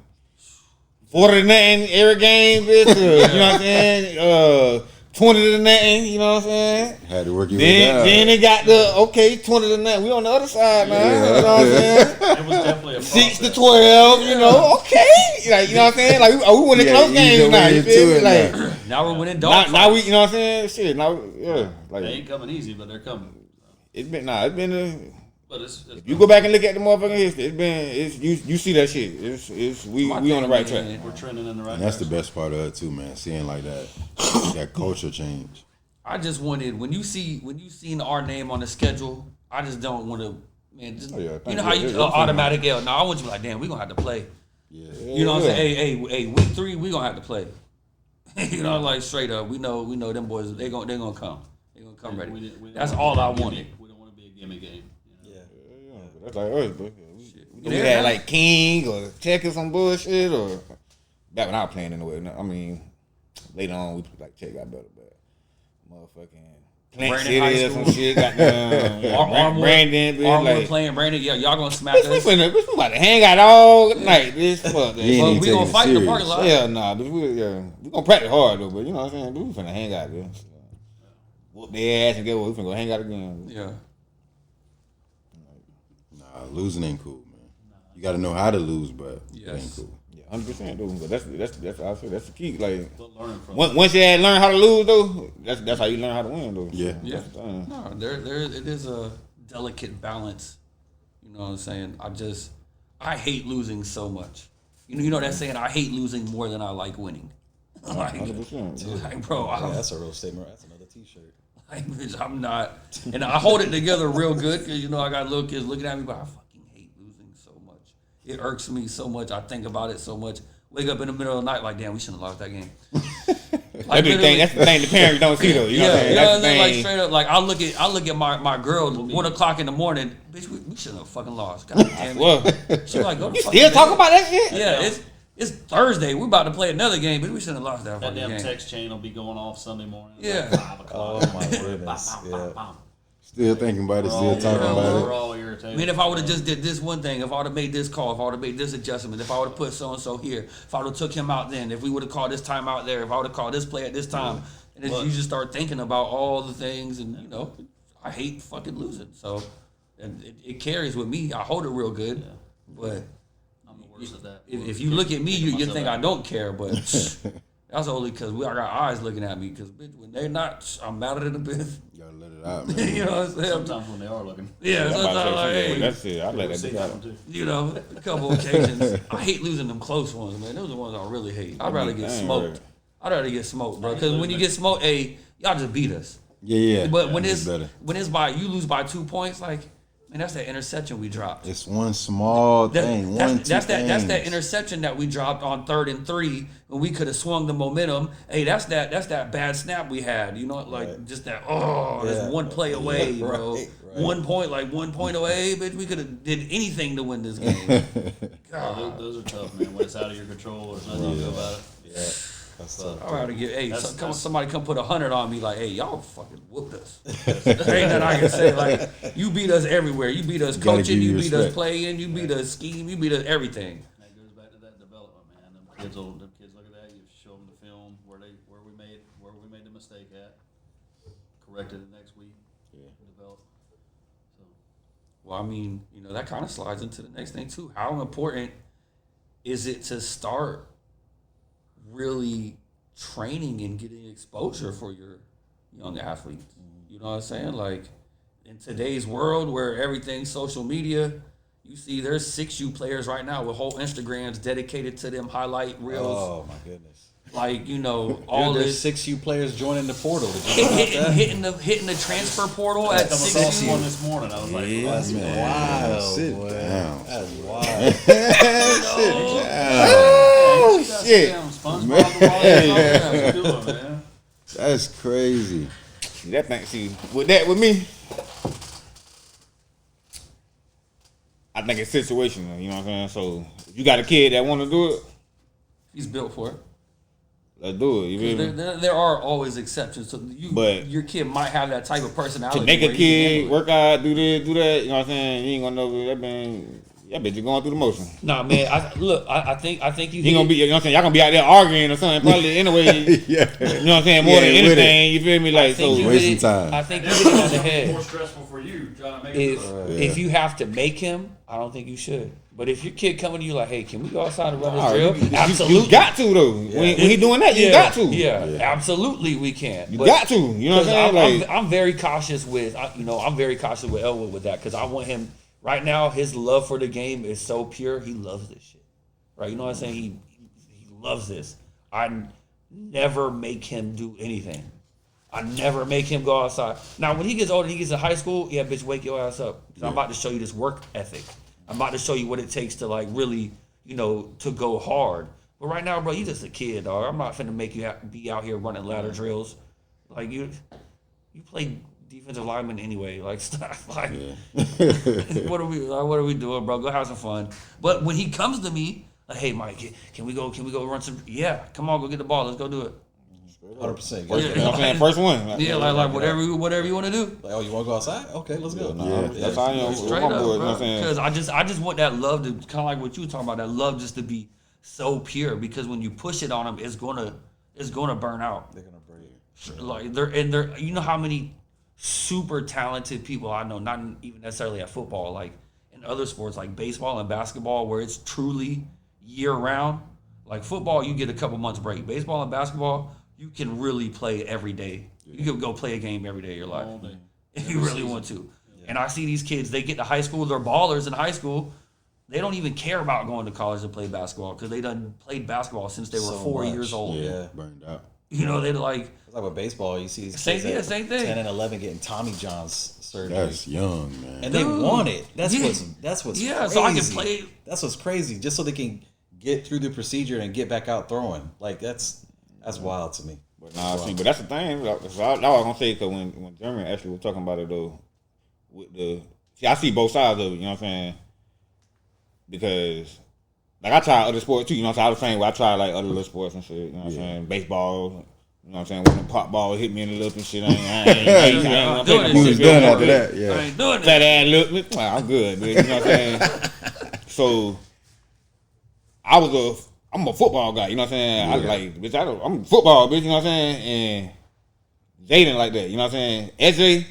40 to nothing every game, bitch, to, you know what I'm saying? 20 to nothing, you know what I'm saying? Had to work your way down. Then they got the 20 to nothing. We on the other side now. You know what I'm saying? It was definitely a 6 to process. 12, you know, okay. Like, you know what I'm saying? Like, we winning Yeah, close ease games your now. way You into feel me? it Like, now. Now we're winning dog now we, you know what I'm saying? Shit, now, yeah. They Like, ain't coming easy, but they're coming. it's been a. But it's You go back and look at the motherfucking history. You see that shit. We My on the thing, right man, track. we're trending in the right And that's the direction. best part of it too, man. Seeing like that culture change. I just wanted when you seen our name on the schedule, I just don't want to, man. Just, Oh, yeah, you thank know how you. you It's automatic L. No, I want you to be like, damn, we gonna have to play. Yeah. You know what I'm saying? Hey, week 3 we gonna have to play. You know, like straight up, we know them boys. They gonna come. They gonna come ready. We didn't That's wanna all be I a gimmick. wanted. We don't want to be a gimmick game. You know? Yeah. That's like us, but we Yeah. had like King or Check or some bullshit or back when I was playing anyway. I mean, later on we like Check got better, but motherfucking Plant Brandon High City or some School. shit got Brandon, bitch, Armwood like. playing Brandon. Yeah, y'all gonna smack Bitch, we us. finna about to hang out all night, bitch. Fuck that. You ain't But even we taking gonna it fight in the serious. parking lot. Hell nah, bitch. We gonna practice hard though, but you know what I'm saying? Dude, we finna hang out, bitch. Whoop their ass and get what we finna go hang out again. Yeah. Nah, losing ain't cool, man. You got to know how to lose, but it Yes. ain't cool. Yeah, 100% though. But that's I say that's the key. Like But learning from once you had learn how to lose though, that's how you learn how to win though. Yeah. Yeah. That's the thing. No, there it is a delicate balance. You know what I'm saying? I hate losing so much. You know that saying, I hate losing more than I like winning. Like, 100%. like, bro, Yeah, that's a real statement. That's another T-shirt. like, bitch, I'm not, and I hold it together real good because you know I got little kids looking at me, but I fucking hate losing so much. It irks me so much. I think about it so much. Wake up in the middle of the night like, damn, we shouldn't have lost that game. Like, that's the thing the parents don't see though. You know what I'm saying? That's the thing. Like straight up, like I look at my girl 1 o'clock in the morning. Bitch, we shouldn't have fucking lost. God damn it. Well, She like, go to you fucking still bed. talk about that shit? Yeah, it's Thursday. We're about to play another game, but we shouldn't have lost that That fucking damn game. text chain will be going off Sunday morning. Yeah. Like 5 o'clock. Oh my goodness. Yeah. Still thinking about it, still talking We're about all irritated. I mean, if I would have just did this one thing, if I would have made this call, if I would have made this adjustment, if I would have put so and so here, if I would have took him out then, if we would have called this time out there, if I would have called this play at this time, and then you just start thinking about all the things, and you know, I hate fucking losing, so and it carries with me. I hold it real good, but I'm the worst at that. if you look at me, you think I don't care, but that's only because I got eyes looking at me. Because bitch, when they're not, I'm madder than a bitch. it. You gotta let it out, man. You know what I'm saying? Sometimes when they are looking. Yeah, sometimes like, hey, That's it. I let that See bitch that out. one too. you know, a couple occasions. I hate losing them close ones, man. Those are the ones I really hate. I'd rather get Dang, smoked. right. I'd rather get smoked, bro. Because when you get smoked, hey, y'all just beat us. Yeah. But when it's it's better. when it's by you lose by 2 points, like man, that's that interception we dropped. It's one small thing. That's that interception that we dropped on 3rd and 3 when we could have swung the momentum. Hey, that's that bad snap we had. You know, like just that. Oh, it's one play away, bro. Right. 1 point, like 1 point away, bitch. We could have did anything to win this game. Oh, those are tough, man. When it's out of your control, there's nothing you can do about it. Yeah. That's tough. I'd rather get somebody come put 100 on me, like, hey, y'all fucking whooped us. That's Ain't nothing I can say. Like, you beat us everywhere. You beat us Gotta coaching. give you You beat us respect. playing. You beat us scheme. You beat us everything. That goes back to that development, man. Them kids look at that. You show them the film where we made the mistake at, corrected it next week. Develop. So Well, I mean, you know, that kind of slides into the next thing too. How important is it to start really training and getting exposure for your young athletes? You know what I'm saying? Like in today's world where everything's social media, you see there's 6U players right now with whole Instagrams dedicated to them highlight reels. Oh my goodness. Like, you know, all There's this 6U players joining the portal. Did you know about that? hitting the transfer portal at I saw 6U. one this morning. I was like, Yeah, well, that's Man, wild, sit boy. down. That's wild. Oh shit! SpongeBob the Water. What you doing, man? That's crazy. That thing, see, with me, I think it's situational. You know what I'm saying? So if you got a kid that want to do it, He's built for it. let's do it. You feel me? There are always exceptions. So But- your kid might have that type of personality. To make where a he can kid handle it. work out, do this, do that, you know what I'm saying? You ain't gonna know that bitch is going through the motion. Nah, man. I think you. He gonna be, you know what I'm saying? Y'all gonna be out there arguing or something, probably anyway. Yeah. You know what I'm saying? More Yeah, than with anything, you feel me? Like, so. Wasting time. I think you hit it on the More head. stressful for you trying to make it. If you have to make him, I don't think you should. But if your kid coming to you like, hey, can we go outside and run this All drill? right, Absolutely. You got to though. When he doing that, you got to. Yeah, absolutely we can. You got to. You know what I'm saying? Like, I'm very cautious with, I'm very cautious with Elwood with that because I want him, right now, his love for the game is so pure. He loves this shit. Right? You know what I'm saying? He loves this. I never make him do anything. I never make him go outside. Now, when he gets older, he gets to high school, yeah, bitch, wake your ass up. 'Cause I'm about to show you this work ethic. I'm about to show you what it takes to, like, really, to go hard. But right now, bro, you just a kid, dog. I'm not finna make you be out here running ladder drills. Like, you play defensive lineman anyway. Like, stop. Like, what are we doing, bro? Go have some fun. But when he comes to me, like, hey, Mike, can we go run some? Yeah, come on, go get the ball. Let's go do it. 100%. you know what I'm saying? First one. Yeah, like whatever you want to do. Like, oh, you want to go outside? Okay, let's go. That's how I am. Straight My up, boy, you know bro. what I'm saying? Because I just want that love to kind of like what you were talking about. That love just to be so pure. Because when you push it on them, it's gonna burn out. They're gonna break. Like they're you know how many super talented people I know, not even necessarily at football, like in other sports like baseball and basketball, where it's truly year round. Like football, you get a couple months break. Baseball and basketball, you can really play every day. You can go play a game every day of your life All day. if you really want to. And I see these kids, they get to high school, they're ballers in high school. They don't even care about going to college to play basketball because they done played basketball since they were 4 years old. Yeah. Burned out. They're like, It's like with baseball, you see these Same- kids at same thing. 10 and 11 getting Tommy John's surgery. That's young, man. And they Dude. want it. That's Yeah. what's Yeah, crazy. so I can play. That's what's crazy. Just so they can get through the procedure and get back out throwing. Like that's wild to me. But nah, see, but that's the thing. So I was gonna say because when Jeremy actually was talking about it though, with the I see both sides of it. You know what I'm saying? Because like I try other sports too. You know what I'm saying? I was saying I try like other little sports and shit. You know what I'm saying? Baseball. You know what I'm saying? When the pop ball hit me in the lip and shit, I ain't doing He was done after that. Yeah. I ain't doing Fat that. ass look, well, I'm good, man. You know what I'm saying? So I'm a football guy. You know what I'm saying? I was like, bitch, I'm football, bitch. You know what I'm saying? And Jaden like that. You know what I'm saying?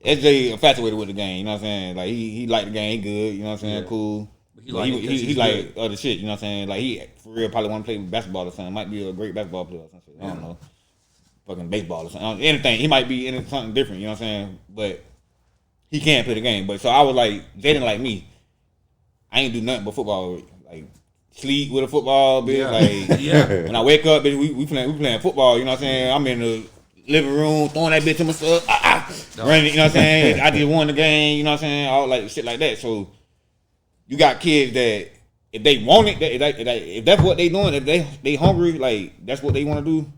SJ infatuated with the game. You know what I'm saying? Like he like the game, he good. You know what I'm saying? Cool. He like other shit. You know what I'm saying? Like he for real probably want to play basketball or something. Might be a great basketball player or something. I don't know. Fucking baseball or something. Anything. He might be in something different. You know what I'm saying? But he can't play the game. But so I was like, Jaden like me. I ain't do nothing but football. Like sleep with a football, bitch. Like when I wake up, bitch, we playing football. You know what I'm saying? I'm in the living room throwing that bitch to myself. Running. You know what I'm saying? I just won the game. You know what I'm saying? All like shit like that. So you got kids that if they want it, if that's what they doing, if they hungry, like that's what they want to do.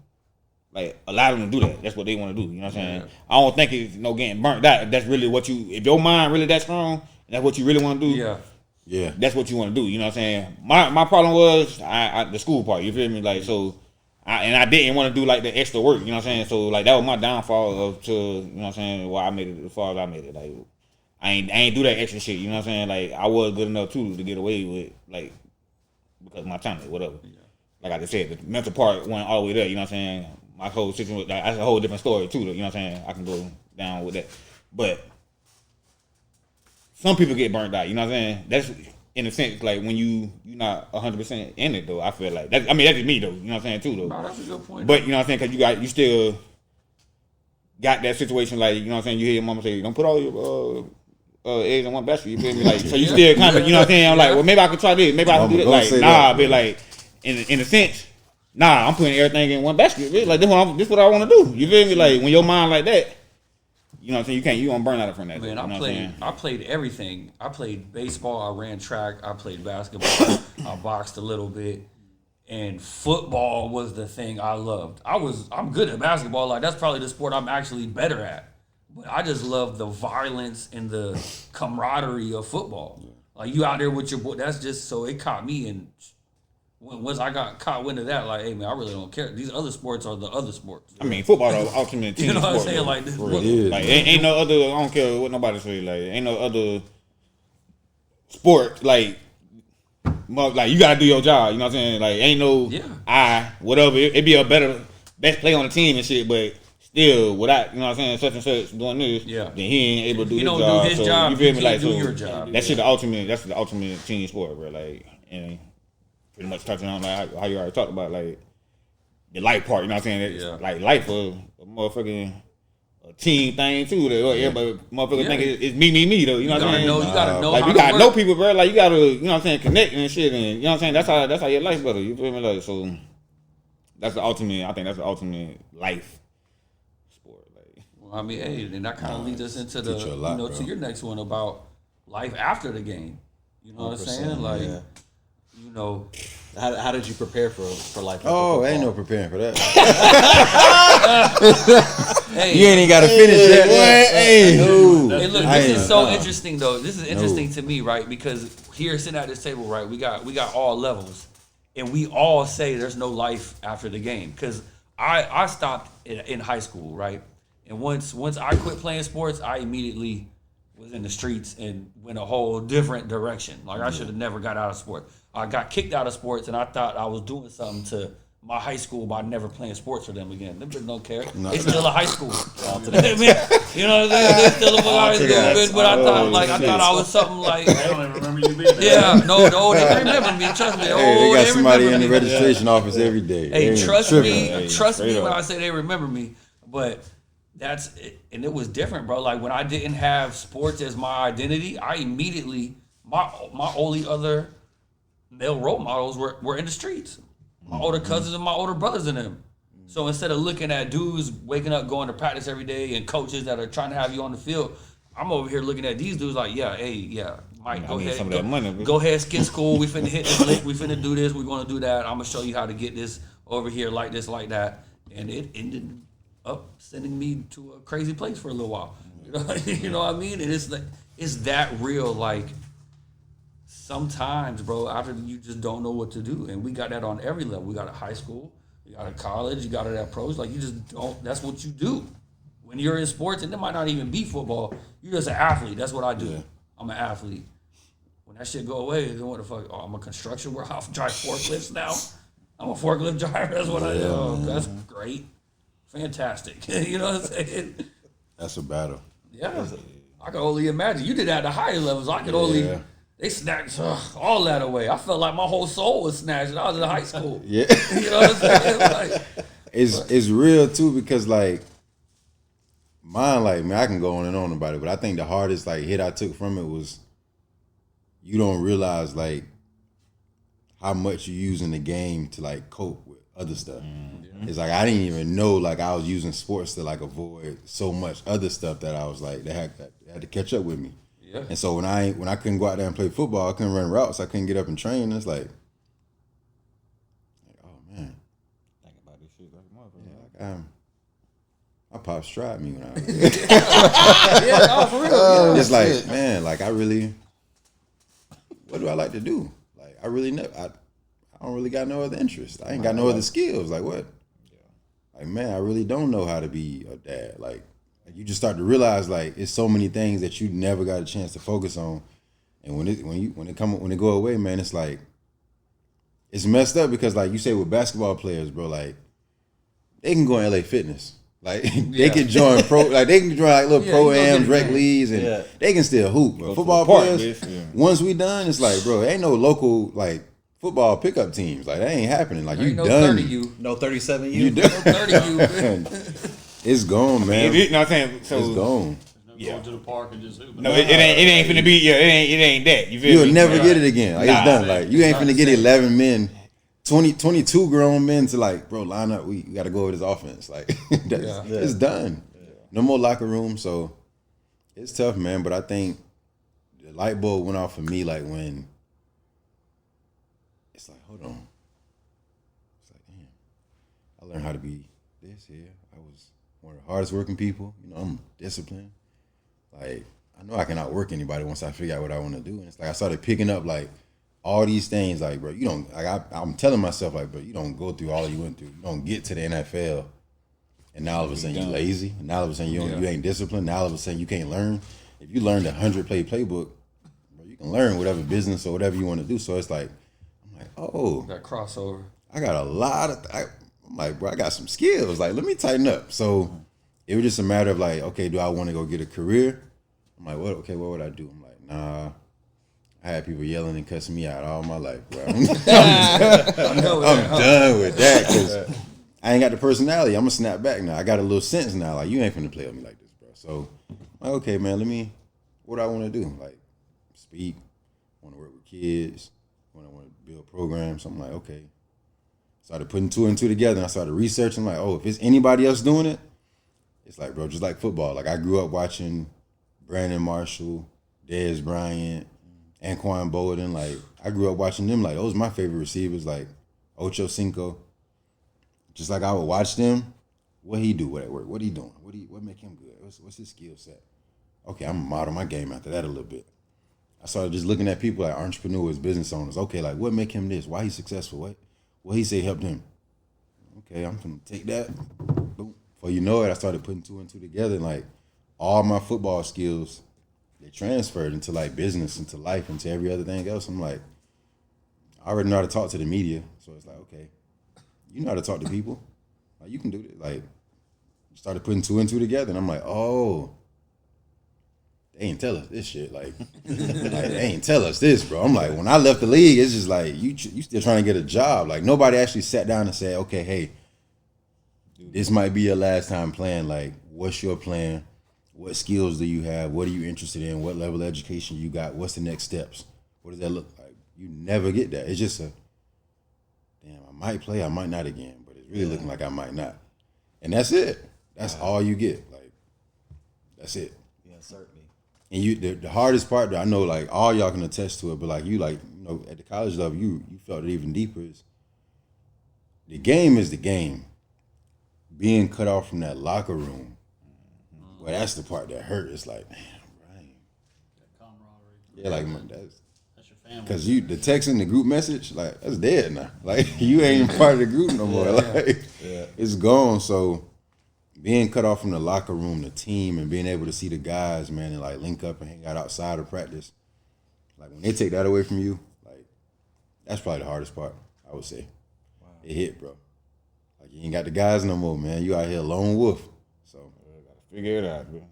Like allow them to do that. That's what they want to do. You know what I'm saying? I don't think it's getting burnt out. If that's really what if your mind really that strong, and that's what you really want to do. Yeah, that's what you want to do. You know what I'm saying? My problem was the school part. You feel me? Like so, I didn't want to do like the extra work. You know what I'm saying? So like that was my downfall you know what I'm saying? Why I made it as far as I made it. Like I ain't do that extra shit. You know what I'm saying? Like I was good enough too to get away with like because of my talent, whatever. Yeah. Like I just said, the mental part went all the way there. You know what I'm saying? My whole situation, that's a whole different story too. You know what I'm saying? I can go down with that, but some people get burnt out. You know what I'm saying? That's in a sense like when you not 100% in it though. I feel like that's just me though. You know what I'm saying too though. No, that's a good point. But you know what I'm saying? Because you still got that situation like you know what I'm saying. You hear your mama say, "Don't put all your eggs in one basket." You feel me? Like so you still kind of you know what I'm saying. I'm like, well maybe I could try this. Maybe I can do that. Like nah, but like in a sense. Nah, I'm putting everything in one basket. Bitch. Like this what I want to do. You feel me? Like when your mind like that, you know what I'm saying. You don't burn out from that. Man, you know I played everything. I played baseball. I ran track. I played basketball. I boxed a little bit, and football was the thing I loved. I'm good at basketball. Like that's probably the sport I'm actually better at. But I just love the violence and the camaraderie of football. Like you out there with your boy. That's just so it caught me and. Once I got caught wind of that, like, hey man, I really don't care. These other sports are the other sports. I mean, football is the ultimate team you know what sport. I'm saying? Like, this like ain't no other. I don't care what nobody say. Like, ain't no other sport like you gotta do your job. You know what I'm saying? Like, ain't no whatever. It be a best play on the team and shit, but still without you know what I'm saying, such and such doing this, then he ain't able to do his job. He don't do his job. You feel me? Like, do your job. That's the ultimate. That's the ultimate team sport, bro. Like, and pretty much touching on like how you already talked about like the life part. You know what I'm saying? Like life a motherfucking a team thing too. Everybody motherfuckers think it's me though. You know what I'm saying? You gotta know. Like you gotta know people, bro. Like you gotta you know what I'm saying, connect and shit. And you know what I'm saying? That's how your life better. You feel me? Like so. That's the ultimate. I think that's the ultimate life sport. Like, well, I mean, hey, and that kind of leads us into the lot, to your next one about life after the game. You know what I'm saying? Like, you know, how did you prepare for life? Oh, ain't no preparing for that. hey, you ain't even got to finish that. Hey, hey, look, this is so interesting though. This is interesting to me, right? Because here, sitting at this table, right, we got all levels. And we all say there's no life after the game. Because I stopped in high school, right? And once I quit playing sports, I immediately was in the streets and went a whole different direction. Like, I should have never got out of sports. I got kicked out of sports, and I thought I was doing something to my high school by never playing sports for them again. Them bitches don't care. It's still a high school. You know what I'm saying? They're still a high school. But I thought I was something like. They don't even remember you being there. Yeah, no, they remember me. Trust me. They got somebody in the registration office every day. Hey, trust me when I say they remember me. But that's it. And it was different, bro. Like when I didn't have sports as my identity, I immediately my only other male role models were in the streets. My older cousins and my older brothers in them. So instead of looking at dudes waking up, going to practice every day, and coaches that are trying to have you on the field, I'm over here looking at these dudes like, Mike, go ahead, skip school. We finna hit this lick. We finna do this. We're gonna do that. I'm gonna show you how to get this over here like this, like that. and it ended up sending me to a crazy place for a little while. You know what I mean? And it's that real. Like sometimes, bro, after you just don't know what to do, and we got that on every level. We got it at high school, you got it at college, you got it at pros. Like you just don't. That's what you do when you're in sports, and it might not even be football. You're just an athlete. That's what I do. Yeah. I'm an athlete. When that shit go away, then what the fuck? Oh, I'm a construction worker. I drive forklifts now. I'm a forklift driver. That's what I do. Oh, that's great. Fantastic. You know what I'm saying? That's a battle. Yeah. I can only imagine. You did that at the higher levels. I could only, they snatched all that away. I felt like my whole soul was snatched. I was in high school. Yeah. You know what I'm saying? Like, it's real too, because like mine, like, man, I can go on and on about it, but I think the hardest like hit I took from it was you don't realize like how much you use in the game to like cope with other stuff. Mm-hmm. It's like I didn't even know like I was using sports to like avoid so much other stuff that I was like that had to catch up with me. Yeah. And so when I couldn't go out there and play football, I couldn't run routes, I couldn't get up and train. It's like oh man, think about this shit like motherfucker. Like my pops tried me when I was for real. It's like, man, like I really, what do I like to do? Like I really never, I don't really got no other interest. I ain't got no other skills. Like what? Like man, I really don't know how to be a dad. Like you just start to realize like it's so many things that you never got a chance to focus on, and when it go away, man, it's like it's messed up because like you say with basketball players, bro, like they can go in LA Fitness. Like they can join they can join like little pro-ams, rec leagues, and they can still hoop. But football players, once we done, it's like, bro, ain't no local like football pickup teams. Like that ain't happening. Like you no done. 30U. No 37U. You done. No 30U. It's gone, man. You know what I'm saying? So, it's gone. Going to the park and just hooping. No, it ain't finna be. Yeah, it ain't that. You feel You'll me? never get it again. Like it's done. Like you ain't finna get 11 men. 22 grown men to like, bro, line up. We got to go over this offense. Like, it's done. Yeah. No more locker room. So it's tough, man. But I think the light bulb went off for me like when it's like, hold on. It's like, damn, I learned how to be this here. I was one of the hardest working people. You know, I'm disciplined. Like, I know I can outwork anybody once I figure out what I want to do. And it's like I started picking up like all these things, like, bro, you don't, like, I'm telling myself, like, bro, you don't go through all you went through. You don't get to the NFL, and now all of a sudden you're lazy, and now all of a sudden you ain't disciplined, now all of a sudden you can't learn. If you learned 100-play playbook, bro, you can learn whatever business or whatever you want to do. So it's like, I'm like, oh. That crossover. I got a lot of, I'm like, bro, I got some skills. Like, let me tighten up. So it was just a matter of like, okay, do I want to go get a career? I'm like, what would I do? I'm like, nah. I had people yelling and cussing me out all my life, bro. I'm done with that because I ain't got the personality. I'm going to snap back now. I got a little sense now. Like, you ain't finna play with me like this, bro. So, I'm like, okay, man, what do I want to do? Like, speak, want to work with kids, want to build programs. So I'm like, okay. Started putting two and two together, and I started researching, like, oh, if it's anybody else doing it, it's like, bro, just like football. Like, I grew up watching Brandon Marshall, Dez Bryant, Anquan Bolden, like I grew up watching them. Like those are my favorite receivers, like Ocho Cinco. Just like I would watch them. What he do at work? What he doing? What make him good? What's his skill set? Okay, I'm gonna model my game after that a little bit. I started just looking at people like entrepreneurs, business owners. Okay, like what make him this? Why he successful? What he say helped him? Okay, I'm gonna take that. Boom. Before you know it, I started putting two and two together, and like all my football skills, they transferred into like business, into life, into every other thing else. I'm like, I already know how to talk to the media. So it's like, okay, you know how to talk to people. Like you can do it. Like started putting two and two together, and I'm like, oh, they ain't tell us this shit. Like they ain't tell us this, bro. I'm like, when I left the league, it's just like you still trying to get a job. Like nobody actually sat down and said, okay, hey, this might be your last time playing. Like, what's your plan? What skills do you have? What are you interested in? What level of education you got? What's the next steps? What does that look like? You never get that. It's just damn, I might play, I might not again, but it's really looking like I might not. And that's it. That's all you get. Like, that's it. Yeah, certainly. And the hardest part that I know, like, all y'all can attest to it, but like you, like, you know, at the college level, you felt it even deeper is the game is the game. being cut off from that locker room, well, that's the part that hurt. It's like, damn, right. That camaraderie. Yeah, like that's Your family. because the text in the group message, like that's dead now. Like you ain't even part of the group no more. Like it's gone. So being cut off from the locker room, the team, and being able to see the guys, man, and like link up and hang out outside of practice, like when they take that away from you, like that's probably the hardest part. I would say it hit, bro. Like you ain't got the guys no more, man. You out here lone wolf. So Gotta figure it out, bro.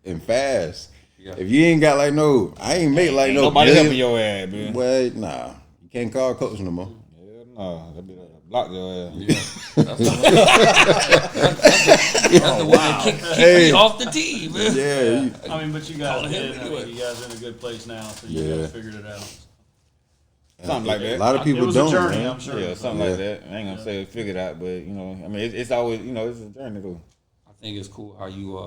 and fast. Yeah. If you ain't got like I ain't make like Ain't no nobody billion. helping your ass, man. Well, nah, you can't call coach no more. Hell no, that be block your ass. Yeah. That's the one that kicked me off the team. Man. Yeah, I mean, but you guys Call him did. I anyway. mean, you guys are in a good place now, so you Yeah. guys figured it out. Something like that. A lot of people it was don't. a journey, man. I'm sure. Yeah, something like that. I ain't gonna say figured out, but you know, I mean, it's always, you know, it's a journey though. I think it's cool how you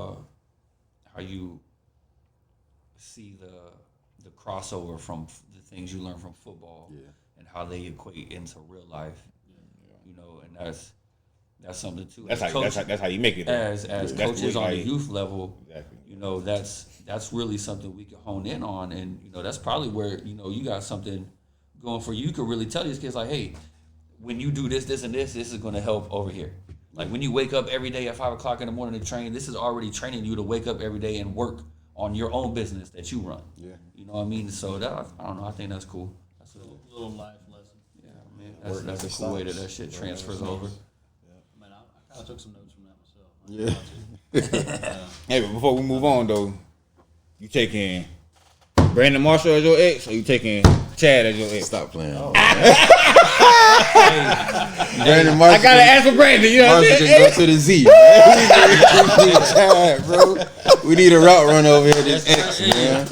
see the crossover from the things you learn from football and how they equate into real life. You know, and that's something too. That's As how you make it. Though. as That's coaches what, on the like, youth level, Exactly. you know, that's really something we can hone in on, and you know, that's probably where you know you got something going for you. You could really tell these kids like, hey, when you do this, and this is going to help over here. Like when you wake up every day at 5 o'clock in the morning to train, this is already training you to wake up every day and work on your own business that you run. Yeah, you know what I mean. So that I don't know. I think that's cool. That's a Little life lesson. yeah, man. That's a cool way that shit transfers over. I mean, I kind of took some notes from that myself. Hey, but before we move on though, you taking Brandon Marshall as your ex, or you taking Chad as your ex? Stop playing. Brandon Marshall. I gotta ask for Brandon. You know what I'm Marshall saying? just go to the Z. We need Chad, bro. We need a route run over here. This X, man.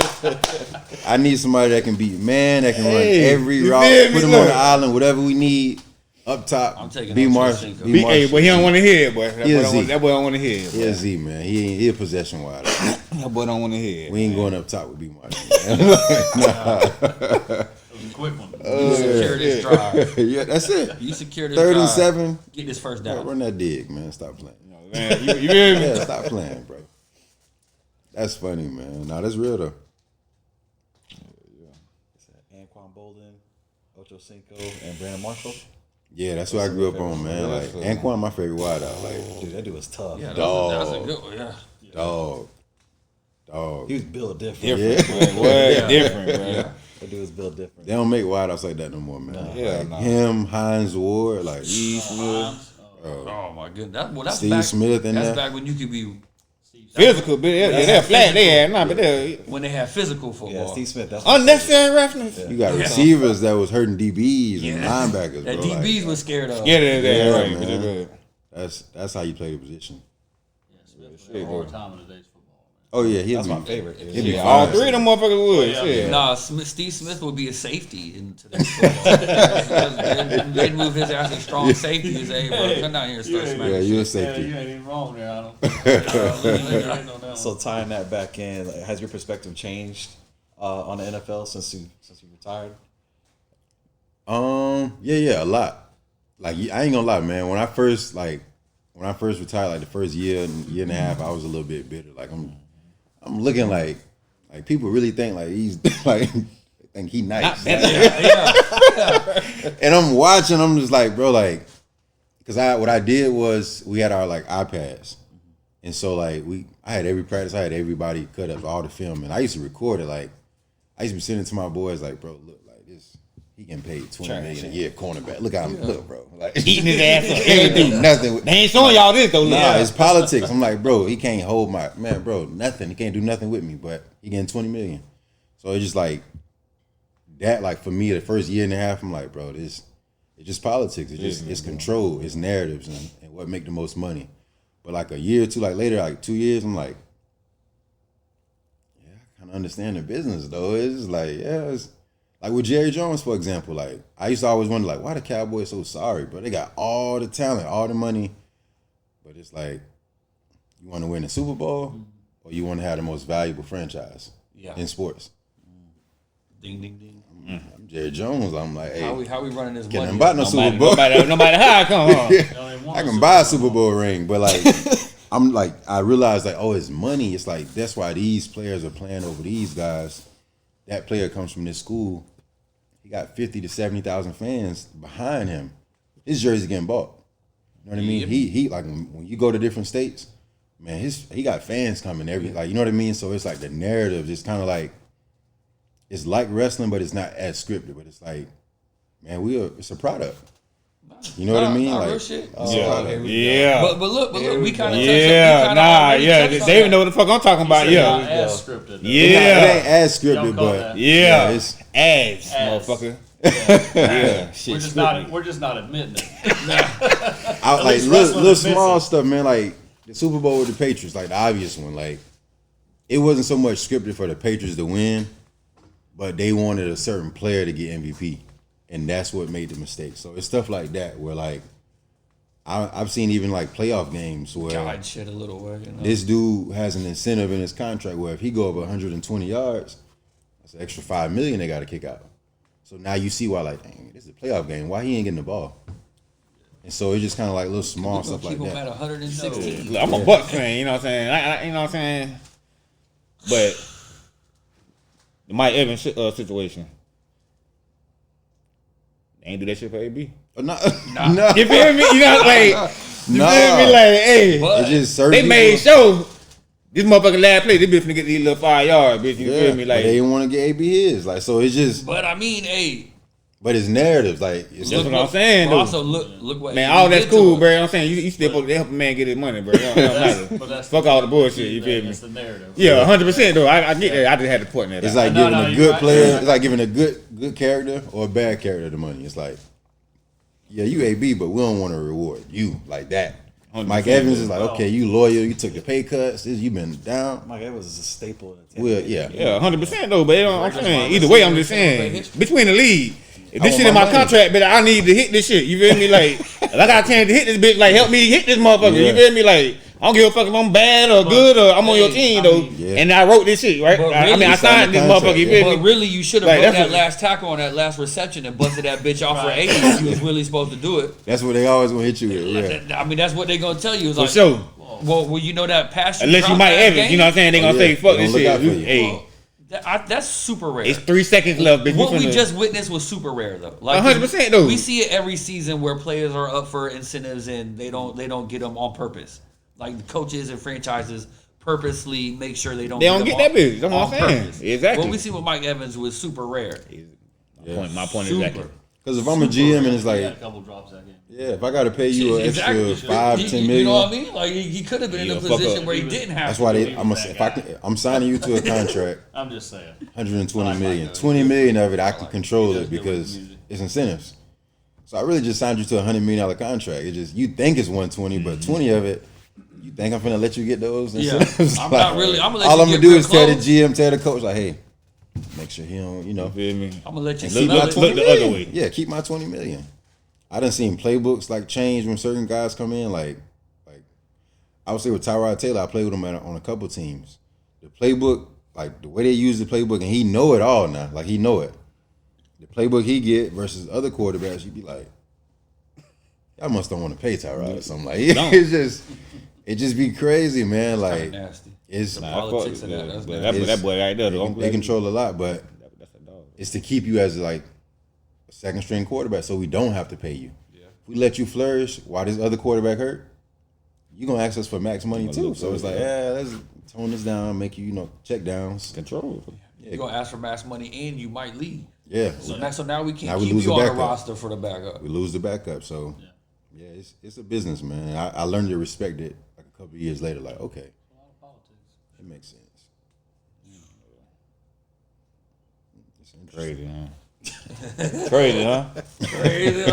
I need somebody that can beat man, that can run every you route, feel me? put him on the island, whatever we need. Up top, I'm taking B Ocho Marshall. Cinco. Hey, but he don't want to hear it, boy. That He boy a don't Z. want- that boy don't want to hear it. He a Z, man. He a possession wide. That boy don't want to hear it. We ain't going up top with B Marshall. Man. It was a quick one. You secure this drive. Yeah, that's it. You secure this 3rd and drive. 7. Get this first Yeah, down. run that dig, man. Stop playing. Man, you hear me? Yeah, stop playing, bro. That's funny, man. Nah, that's real though. Anquan Bolden, Ocho Cinco, and Brandon Marshall. Yeah, that's what I grew up on, man. Like Anquan, my favorite wideout. Like Dude, that dude was tough. Yeah, Dog. that was a good one. Yeah. dog. He was built different. Different, boy. Different, bro. Yeah. That dude was built different. They don't make wideouts like that no more, man. Yeah, Like nah. him, Hines Ward, like E. Smith, Oh my goodness. That's Steve back, Smith in that's there. back when you could be Physical, but they're flat. They had nah, but they're when they had physical Yeah, football. Steve Smith. That's unnecessary roughness. You got receivers that was hurting DBs and linebackers, that bro. DBs Like, was scared of. Yeah, they're Yeah, right. man. But they're good. that's how you play the position. Smith had a hard time in today's football. Oh yeah, that's my favorite. He'd be Yeah, all fine. three of them motherfuckers would. Yeah. Shit. Nah, Steve Smith would be a safety in today's football. They'd move his ass a strong safety and say, hey, bro, come down here and start Yeah, smacking. you a Yeah, safety. you ain't even wrong there. I don't. So tying that back in, like, has your perspective changed on the NFL since you retired? Yeah, a lot. Like I ain't gonna lie, man. When I first retired, like the first year and a half, I was a little bit bitter. Like I'm looking like people really think like he's like think he nice. And I'm watching, I'm just like, bro, like, cause what I did was we had our like iPads. And so like I had every practice, I had everybody cut up all the film, and I used to record it. Like I used to be sending it to my boys, like, bro, look, like this, he getting paid $20 million a year, cornerback. Look how look, bro, like Eating his ass up. he ain't do nothing with. They ain't showing y'all this though. Nah, it's politics. I'm like, bro, he can't hold my man, bro. Nothing. He can't do nothing with me, but he getting $20 million. So it's just like that. Like for me, the first year and a half, I'm like, bro, it's just politics. It's control. It's narratives and what make the most money. But like a year or two, like later, like 2 years, I'm like, yeah, I kind of understand the business though. It's just like, yeah, it's like with Jerry Jones, for example. Like I used to always wonder, like, why the Cowboys so sorry, bro? They got all the talent, all the money, but it's like, you want to win the Super Bowl or you want to have the most valuable franchise in sports. Ding, ding, ding. I'm Jerry Jones. I'm like, hey, How we running this can money? I buy no Super Bowl? Nobody how I come on. I can buy a Super Bowl ring, but like, I'm like, I realized like, oh, it's money. It's like that's why these players are playing over these guys. That player comes from this school. He got 50 to 70,000 fans behind him. His jersey getting bought. You know what I mean? He like when you go to different states, man, he got fans coming like, you know what I mean? So it's like the narrative is kind of like, it's like wrestling, but it's not as scripted. But it's like, man, it's a product. You know what I mean? Like, real shit. Yeah. But look, we kind of They know what the fuck I'm talking about. Not Yeah. as scripted. it ain't as scripted, Don't call but that. Yeah. it's Ass, motherfucker. Yeah. Shit. We're just not admitting it. out like least wrestling little is small missing. stuff, man. Like the Super Bowl with the Patriots, like the obvious one. Like it wasn't so much scripted for the Patriots to win, but they wanted a certain player to get MVP, and that's what made the mistake. So it's stuff like that where like I've seen even like playoff games where guide shit a little way. You know? this dude has an incentive in his contract where if he go over 120 yards, that's an extra $5 million they got to kick out. So now you see why, like, dang, this is a playoff game. Why he ain't getting the ball? And so it's just kind of like little small stuff like keep him that. at 116. I'm a Bucks fan, you know what I'm saying? You know what I'm saying? But the Mike Evans situation, they ain't do that shit for AB. Nah. You feel me? You know, like, you feel me? Like, hey, It's just certain they made people- sure this motherfucking last play, they bitch finna get these little 5 yards, bitch. You feel me? but Like, they didn't want to get AB his. Like, so it's just, But I mean, hey, but it's narratives. Like, it's that's what I'm saying, but though. also look what Man, he all that's did to cool, him. bro. You know what I'm saying? You still supposed to help a man get his money, bro. It don't matter. But that's Fuck all the bullshit, you feel me? That's the narrative. Yeah, 100% though. I get that. I just had to point that it's out. like No, giving no, a you're good right. player. You're right. It's like giving a good character or a bad character the money. It's like, yeah, you AB, but we don't want to reward you like that. 100%. Mike Evans is like, okay, you loyal. You took the pay cuts. You been down. Mike Evans is a staple. Well, yeah. Yeah, 100% though. But you know what I'm saying? Either way, I'm just saying between the league. If this I shit want in my my money. contract, but I need to hit this shit. You feel me? Like, if I got a chance to hit this bitch. Like, help me hit this motherfucker. Yeah. You feel me? Like, I don't give a fuck if I'm bad or good or I'm on your hey, team I though. mean, yeah. And I wrote this shit, right? But I really, mean, I signed this contract, motherfucker. You yeah. feel But me? really, you should have Like, broke that's that what- last tackle on that last reception and busted that bitch off for Right. 80 if you was really supposed to do it. That's what they always gonna hit you with. Yeah. I mean, that's what they gonna tell you. It's For like, sure. well, you know that pass. Unless you Mike Evans, you know what I'm saying? They gonna Oh, say, yeah. fuck They this gonna look out shit. for you. Hey, That's super rare. it's 3 seconds left, bitch. What we finna- just witnessed was super rare though. Like 100% though. We see it every season where players are up for incentives and they don't get them on purpose. Like the coaches and franchises purposely make sure they don't. They don't them get that on- bitch. That's what on I'm saying. purpose. Exactly. What we see with Mike Evans was super rare. My point Super. exactly. Because if I'm a GM and it's He had a like, couple drops that game. yeah, if I got to pay you an extra Exactly. 5, He- 10 You million, know what I mean? Like he could have been in Yeah, a fuck position up. where he didn't have. that's to. why He they. was that I'm signing you to a contract, I'm just saying. 120 million. 20 million of it, I can control it because it's incentives. So I really just signed you to a $100 million contract. It just you think it's 120, but 20 of it, you think I'm finna let you get those Yeah. incentives? I'm not really. I'm gonna let all you I'm get gonna do real is tell the close. GM, tell the coach, like, hey, make sure he don't, you know. Feel me? I'm gonna let you And see keep look- my look- 20 the million. other way. Yeah, keep my 20 million. I done seen playbooks like change when certain guys come in. Like I would say with Tyrod Taylor, I played with him on a couple teams. The playbook, like the way they use the playbook, and he know it all now. Like he know it. The playbook he get versus other quarterbacks, you be like, y'all must don't want to pay Tyrod or something. Like it just be crazy, man. Like nasty. it's Politics and that, that's That boy right there, though. they control a lot, but That's a dog. it's to keep you as like a second string quarterback, so we don't have to pay you. If we let you flourish while this other quarterback hurt, you're gonna ask us for max money too. So it's like, let's tone this down, make you, check downs. Control. You're gonna ask for max money and you might leave. Yeah. So now we can't Now we keep lose you the on the backup. roster for the backup. We lose the backup. So yeah, it's a business, man. I learned to respect it like a couple of years later, like, okay. It makes sense. It's interesting. Crazy, huh? Crazy, huh? Crazy,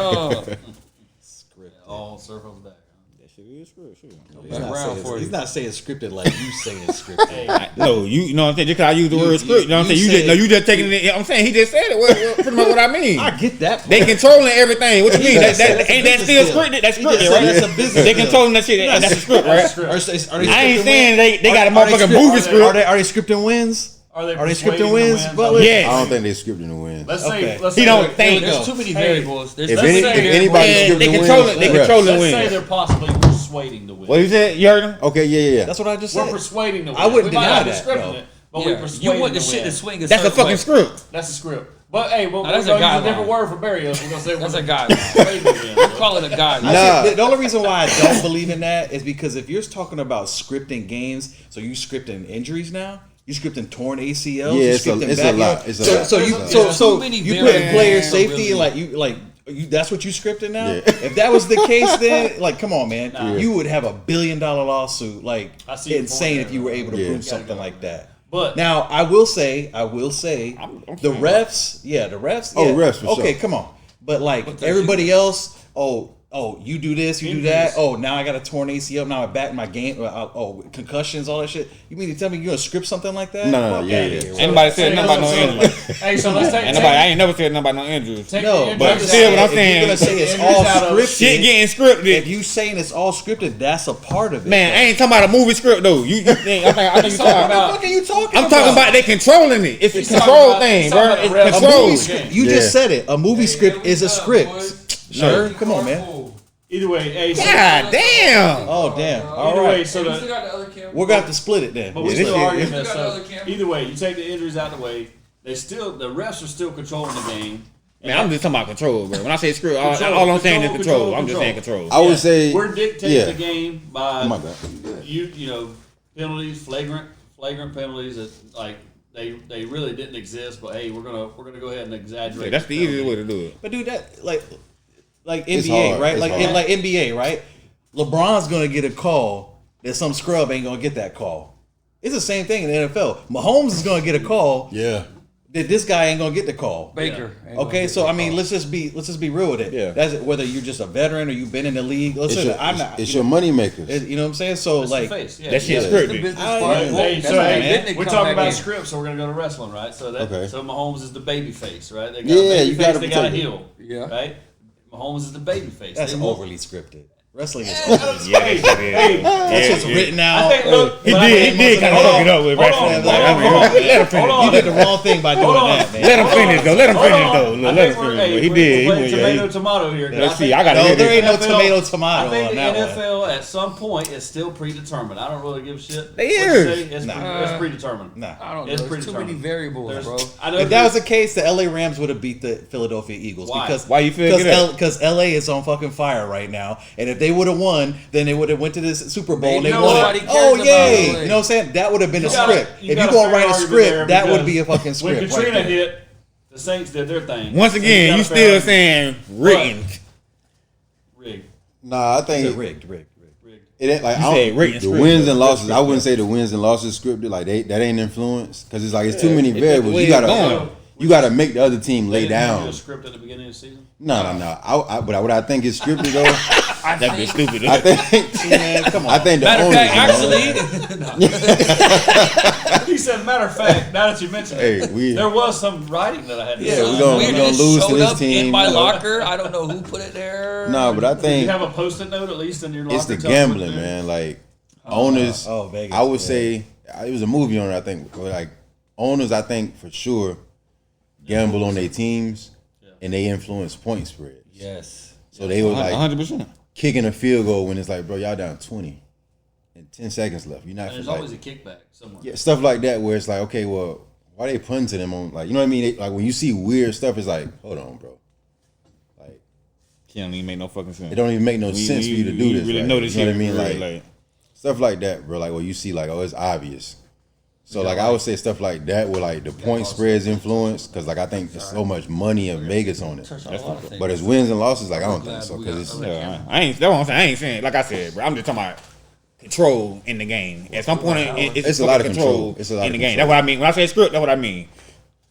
All circles back. That shit is real, sure. He's not saying scripted like you saying scripted. No, you know what I'm saying? Just because I use the word script, you know what I'm saying? You just taking it. You know what I'm saying? He just said it. Pretty much what I mean. I get that. They controlling everything. What you mean? That's Ain't that a still business deal. scripted? That's He just scripted, said right? that's a business They deal. controlling that shit. That's a script, right? Are they I ain't scripting saying wins? they got a Are they motherfucking script- movie script. Are they scripting wins? Are they scripting persuading wins? the Butler? Yes. I don't think they're scripting the win. Let's Okay. say He don't they're- think. There's too many Hey, variables. There's If, too any, many if variables. anybody Yeah, scripting they the control wins, it. They refs. control the Let's win. say they're possibly persuading the win. What you said? You heard him? Okay, yeah. That's what I just We're said. persuading the win. I wouldn't we might deny not be that, scripting though. it, but we Yeah, persuade you want the to shit win. to swing a That's a certain fucking way. script. That's a script. But hey, we're that's going a to use a guideline. different word for burial. We're going to say That's a we're guideline. persuading the win. Call it a guideline. Nah. The only reason why I don't believe in that is because if you're talking about scripting games, so you scripting injuries now, you scripting torn ACLs, Yeah, you it's a- scripting it's a back lot. end. It's a So, lot. so you There's so too so many you put variables player to safety really- you that's what you scripted now. Yeah. If that was the case, then like come on, man, Nah. you would have $1 billion lawsuit. Like I see your insane point if you were able to Yeah. prove You gotta something go. like that. But Now I will say, the fine. refs, the refs. Oh, yeah. refs, for okay, sure. come on. But like But everybody else, you do this, you do that. Injuries. Oh, now I got a torn ACL. Now I'm back in my game. Concussions, all that shit. You mean to tell me you're gonna script something like that? No, yeah. Anybody said nothing about no injuries. Hey, so let's take I ain't never said nothing about no injuries. take No, the but injuries still out. what I'm if saying- you're gonna say it's Injuries all out of- scripted. Shit getting scripted. If you saying it's all scripted, that's a part of it. Man, I ain't talking about a movie script though. I think you talking talking what the about- fuck are you talking I'm about? talking about they controlling it. It's a He's talking control about- thing, he's bro. talking It's about a control. movie script. You just said it. A movie script is a script. Sure, come on, man. Either way, hey, so, God damn. Oh damn! All either way, right, so We still the, got the other camera. we're gonna have to split it then. but we Yeah, this still shit- arguing we this. got So another camera. either way, you take the injuries out of the way. The refs are still controlling the game. Man, I'm just talking about control, bro. When I say script, Control, all I'm saying is control, control. I'm just saying control. control. I would say We're dictating yeah. the game by Oh my God. you know penalties, flagrant penalties that like they really didn't exist. But hey, we're gonna go ahead and exaggerate. Yeah, that's the easiest way to do it. But dude, that like It's NBA, hard. right? It's Like hard. like NBA, right? LeBron's gonna get a call that some scrub ain't gonna get that call. It's the same thing in the NFL. Mahomes is gonna get a call Yeah. that this guy ain't gonna get the call. Baker. Okay, so I mean, let's just be real with it. Yeah. That's it, whether you're just a veteran or you've been in the league. Listen, I'm not. It's your money makers. You know what I'm saying? So That's like, the face. Yeah, That shit Yeah. scripted. business I- part. yeah. Hey, That's so why hey, they didn't we're come talking back about in. scripts, so we're gonna go to wrestling, right? So that Okay. so Mahomes is the baby face, right? They got Yeah, a baby you face, gotta they got a protect it. heel, Yeah. right? Mahomes is the baby face. that's They want- overly scripted. Wrestling is overly. Yeah, that's That's just written out. I think, look, He but I did. think- He did kind of Hold fuck on, it up with hold wrestling. on, Like, hold I on, mean, hold on. let him Hold finish. on. You did the wrong thing by doing Hold on. that, man. Let him finish though. Let him Hold finish on. though. I Let think him we're- finish. hey, He we're did. playing He tomato, went. tomato here. 'cause Let's I see. think- I gotta No, hear there this. ain't no NFL tomato tomato I think on the that one. NFL at some point is still predetermined. I don't really give a shit. They what you is. say. It's, Nah. it's predetermined. Nah. I don't know. It's There's too many predetermined. variables, There's- bro. I know If that was the case, the LA Rams would have beat the Philadelphia Eagles. Why? Because Why you feel good? Because LA is on fucking fire right now, and if they would have won, then they would have went to this Super Bowl and they Maybe won nobody it. cares Oh about yay! LA. You know what I'm saying? That would have been a got a- script. you If got you a gonna fair write a argument script, there that would because be a fucking when script. Katrina right there. hit, the Saints did their thing. Once So again, got you a fair still argument. saying written. Rigged. Nah, I Is think it rigged? Rigged. it ain't like You I said don't, rating the scripted. wins and losses. That's I wouldn't say the wins and losses scripted. Like that ain't influence because it's like it's too Yeah, many it's the variables. way You it's gotta going. you gotta make the other team They lay didn't give you down. a script at the beginning of the season. No. But what I think is scripted though. That'd be stupid. I think. Man, come on. I think the Matter of owners, fact, actually, He said, matter of fact, now that you mentioned it, Hey, there was some writing that I had to Yeah, sign. we gonna weirdness lose to showed this up team, in my you know. locker. I don't know who put it there. No, but I Do you think have a post-it note at least in your locker? it's the telling you what gambling, to do? man. Like owners, Oh, Vegas, I would yeah. say it was a movie owner. I think where, like owners, I think for sure gamble on their teams and they influence point spreads. Yes. So they were like 100%. kicking a field goal when it's like, bro, y'all down 20 and 10 seconds left. You're not And there's like, always a kickback somewhere. yeah, stuff like that where it's like, okay, well, why they punting to them on like, you know what I mean? They, like when you see weird stuff, it's like, hold on, bro. Like She don't even make no fucking sense. it don't even make no sense for you to do this. Really right? know this You know shit. what I mean? Really, Like stuff like that, bro. Like, well, you see, like, oh, it's obvious. So, like, I would say stuff like that where, like, the point spreads influence, because, like, I think there's so much money in Vegas on it. But as wins and losses, like, I don't think so, because it's yeah, I ain't. That's what I'm saying. I ain't saying. Like I said, bro. I'm just talking about control in the game. At some point, it's a lot of control control. It's a lot in of the game. control. That's what I mean. When I say script, that's what I mean.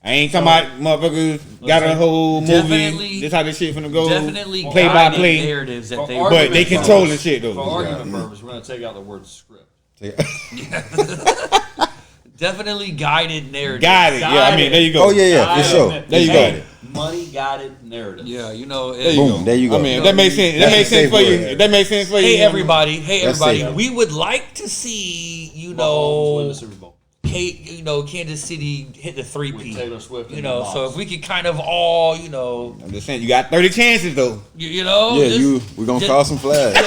I ain't talking about motherfuckers got a whole movie. Definitely- This how this shit finna go. Definitely play by guided play. narratives that For they argument But they purpose- controlling shit though. For argument purpose, we're going to take out the word script. definitely guided narratives. Got it. Yeah, I mean, there you go. Oh, yeah, for sure. There you Hey, go. Money guided narrative. Yeah, you know. There you Boom, go. there you go. I mean, if that makes sense. That That's makes a sense safe for you. word. If that makes sense for you. Hey everybody, That's safe. we would like to see, you Mahomes win the know, Super Bowl. Kansas City hit the 3-peat. With Taylor Swift, So if we could kind of all, I'm just saying, you got 30 chances though. We're gonna call some flags.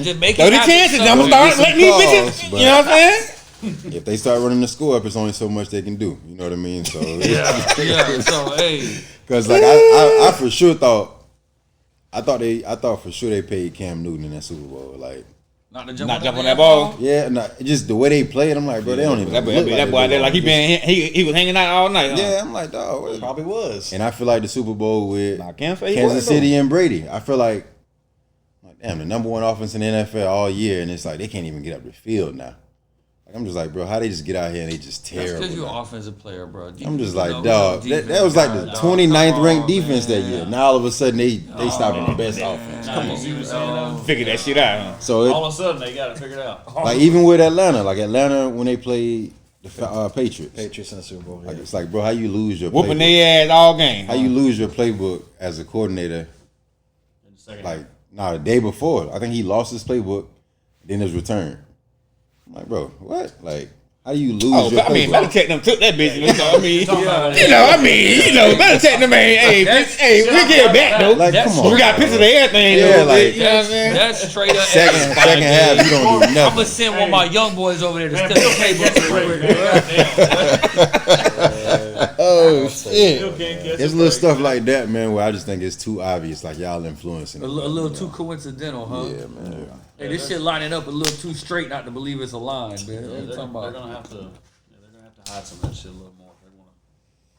Just make 30 chances. I'm gonna start letting these bitches. You know what I'm saying? If they start running the score up, it's only so much they can do. You know what I mean? So So hey, because like I for sure thought for sure they paid Cam Newton in that Super Bowl. Like not to jump on that ball. yeah, just the way they played. I'm like, bro, they don't even. That look boy, like he was hanging out all night. Huh? Yeah, I'm like, dog. Probably was. And I feel like the Super Bowl with Kansas City and Brady. I feel like damn, the number one offense in the NFL all year, and it's like they can't even get up the field now. I'm just like, bro, how they just get out here and they just terrible. That's because you're an offensive player, bro. I'm just like, dog, that was like the 29th ranked defense that year. Now all of a sudden they stopping the best offense. Come on, figure that shit out. Huh? So all of a sudden they got it figured out. Like even with Atlanta when they played the Patriots in the Super Bowl. Like, it's like, bro, how you lose your whooping playbook? their ass all game? How you lose your playbook as a coordinator? Like, the day before, I think he lost his playbook, then his return. I'm like, bro, what? Like, how do you lose your playbook? I mean, Belichick them took that bitch. Belichick them, hey, we get back though. Like, come on. We got pictures of everything. Yeah, like, you know what I'm saying? That's straight up. Second half, you don't do nothing. I'm gonna send one of my young boys over there to step the table. Oh shit! It's little stuff like that, man, where I just think it's too obvious. Like y'all influencing. A little too coincidental, huh? Yeah, man. Hey, this shit lining up a little too straight not to believe it's a line, man. They're gonna have to hide some of that shit a little more if they want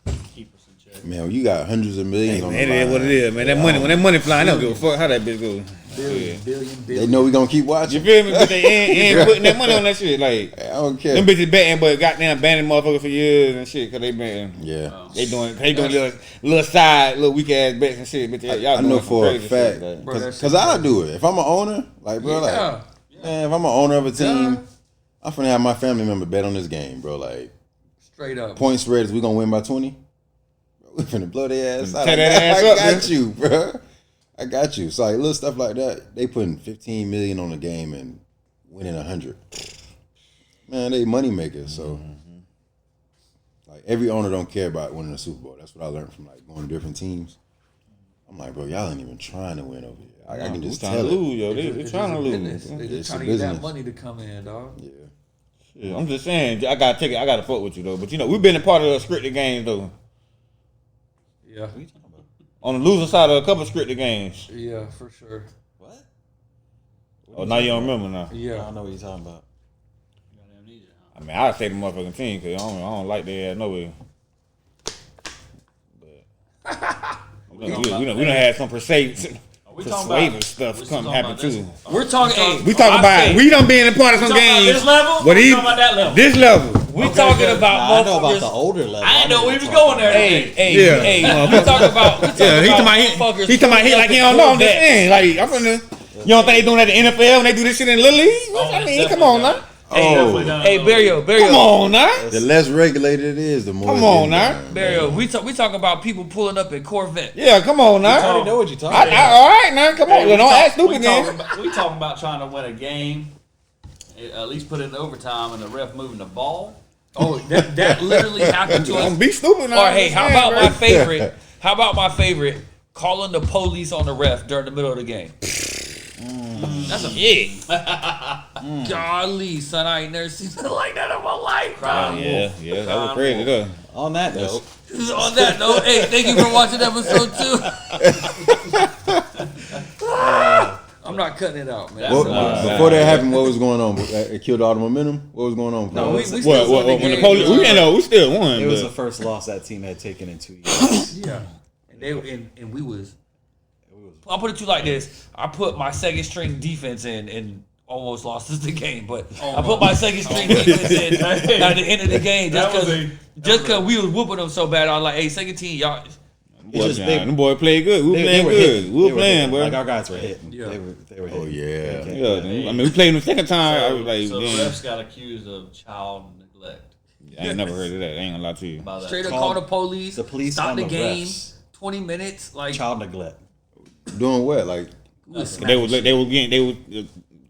to keep us in check. Man, when you got hundreds of millions on the It line, is what it is, man. That money, when that money flying, they don't give a fuck how that bitch goes. Billion. they know we gonna keep watching. You feel me? But they ain't putting that money on that shit. Like, I don't care. them bitches betting, but goddamn banning motherfuckers for years and shit, cause they been they doing little weak ass bets and shit. But y'all I know for a fact, shit, because I'll do it. If I'm an owner, like bro, man, if I'm an owner of a team, I'm finna have my family member bet on this game, bro. Like straight up point spread is we gonna win by 20. We finna blow their ass out. I got you, bro. I got you. So like little stuff like that, they putting $15 million on the game and winning 100. Man, they money makers. So like every owner don't care about winning a Super Bowl. That's what I learned from like going to different teams. I'm like, bro, y'all ain't even trying to win over here. I can just tell it. Lose, yo. They trying to lose. They just trying to get that money to come in, dog. Yeah. Yeah, I'm just saying, I gotta fuck with you though. But we've been a part of the scripted games though. Yeah. On the losing side of a couple of scripted games. Yeah, for sure. What? Oh, now you don't remember now. Yeah. I don't know what you're talking about. I mean, I'd say the motherfucking team because I don't like their ass no way. But we done had some persuasive stuff come happen too. We're talking. We talking about we done been a part of some games. This level? But We talking about that level? This level. We talking about I know about motherfuckers. the older level. I didn't know we was going there. Hey, Yeah. we talking about. He talking about he like he don't know. I'm just saying, like I'm finna. You don't think they doing that in the NFL when they do this shit in Little League? I mean, come on now. Hey, Barrio. Come on now. The less regulated it is, the more. Come on now. Barrio, we talking about people pulling up in Corvette. Yeah, come on I now. already know what you're talking about. All right now, come on. Don't act stupid then. We talking about trying to win a game, at least put it in overtime, and the ref moving the ball. Oh, that literally happened to us. Don't be stupid now. Or hey, how about my favorite? How about my favorite? Calling the police on the ref during the middle of the game. That's a golly, son. I ain't never seen something like that in my life, bro. Yeah, that was crazy though. On that note, On that note, hey, thank you for watching episode 2. I'm not cutting it out, man. Before that happened, what was going on? It killed all the momentum. What was going on? No, we still won the when the game. police, we still won. it was but- the first loss that team had taken in 2 years. Yeah, and we was. I'll put it to you like this: I put my second string defense in and almost lost us the game, but I put my second string defense in at the end of the game just because we was whooping them so bad. I was like, "Hey, second team, y'all." Them boy played good. We were playing good. We were playing, bro. Like our guys were hitting. Yeah. They were hitting. Oh yeah. Yeah, I mean, we played them the second time. I was like, So the damn. refs got accused of child neglect. I ain't never heard of that. I ain't gonna lie to you. By that. Straight up call the police. The police stop on the the game. refs. 20 minutes, like Child neglect. Doing what? Like They was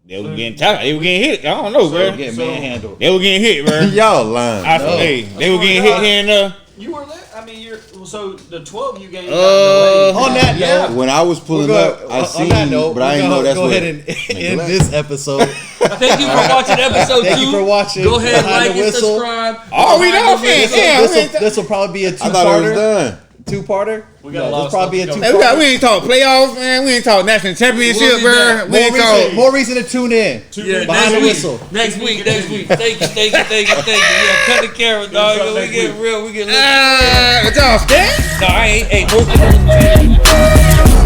They were getting tackled. They were getting hit. I don't know, bro. Getting manhandled. They were getting hit, bro. Y'all lying. They were getting hit here and there. You were there. I mean, so the 12 you gave. On that note, When I was pulling up, I seen, but I didn't know that's go what. ahead and end this episode. Thank you for watching episode 2. Thank you for watching. Go ahead, Behind like the and Whistle. subscribe. Oh, we know, This will probably be a I thought it was two-parter. done. Two-parter. We got a lot This of probably be a stuff to two-parter. cover. We ain't talk playoffs, man. We ain't talk national championship, We'll be bro. back. We ain't talk. More reason to tune in. Yeah, Behind the Whistle. Next week. Thank you. Yeah, cut the camera, dog. We get real. We get. What y'all scared? No, I ain't. Hey, no.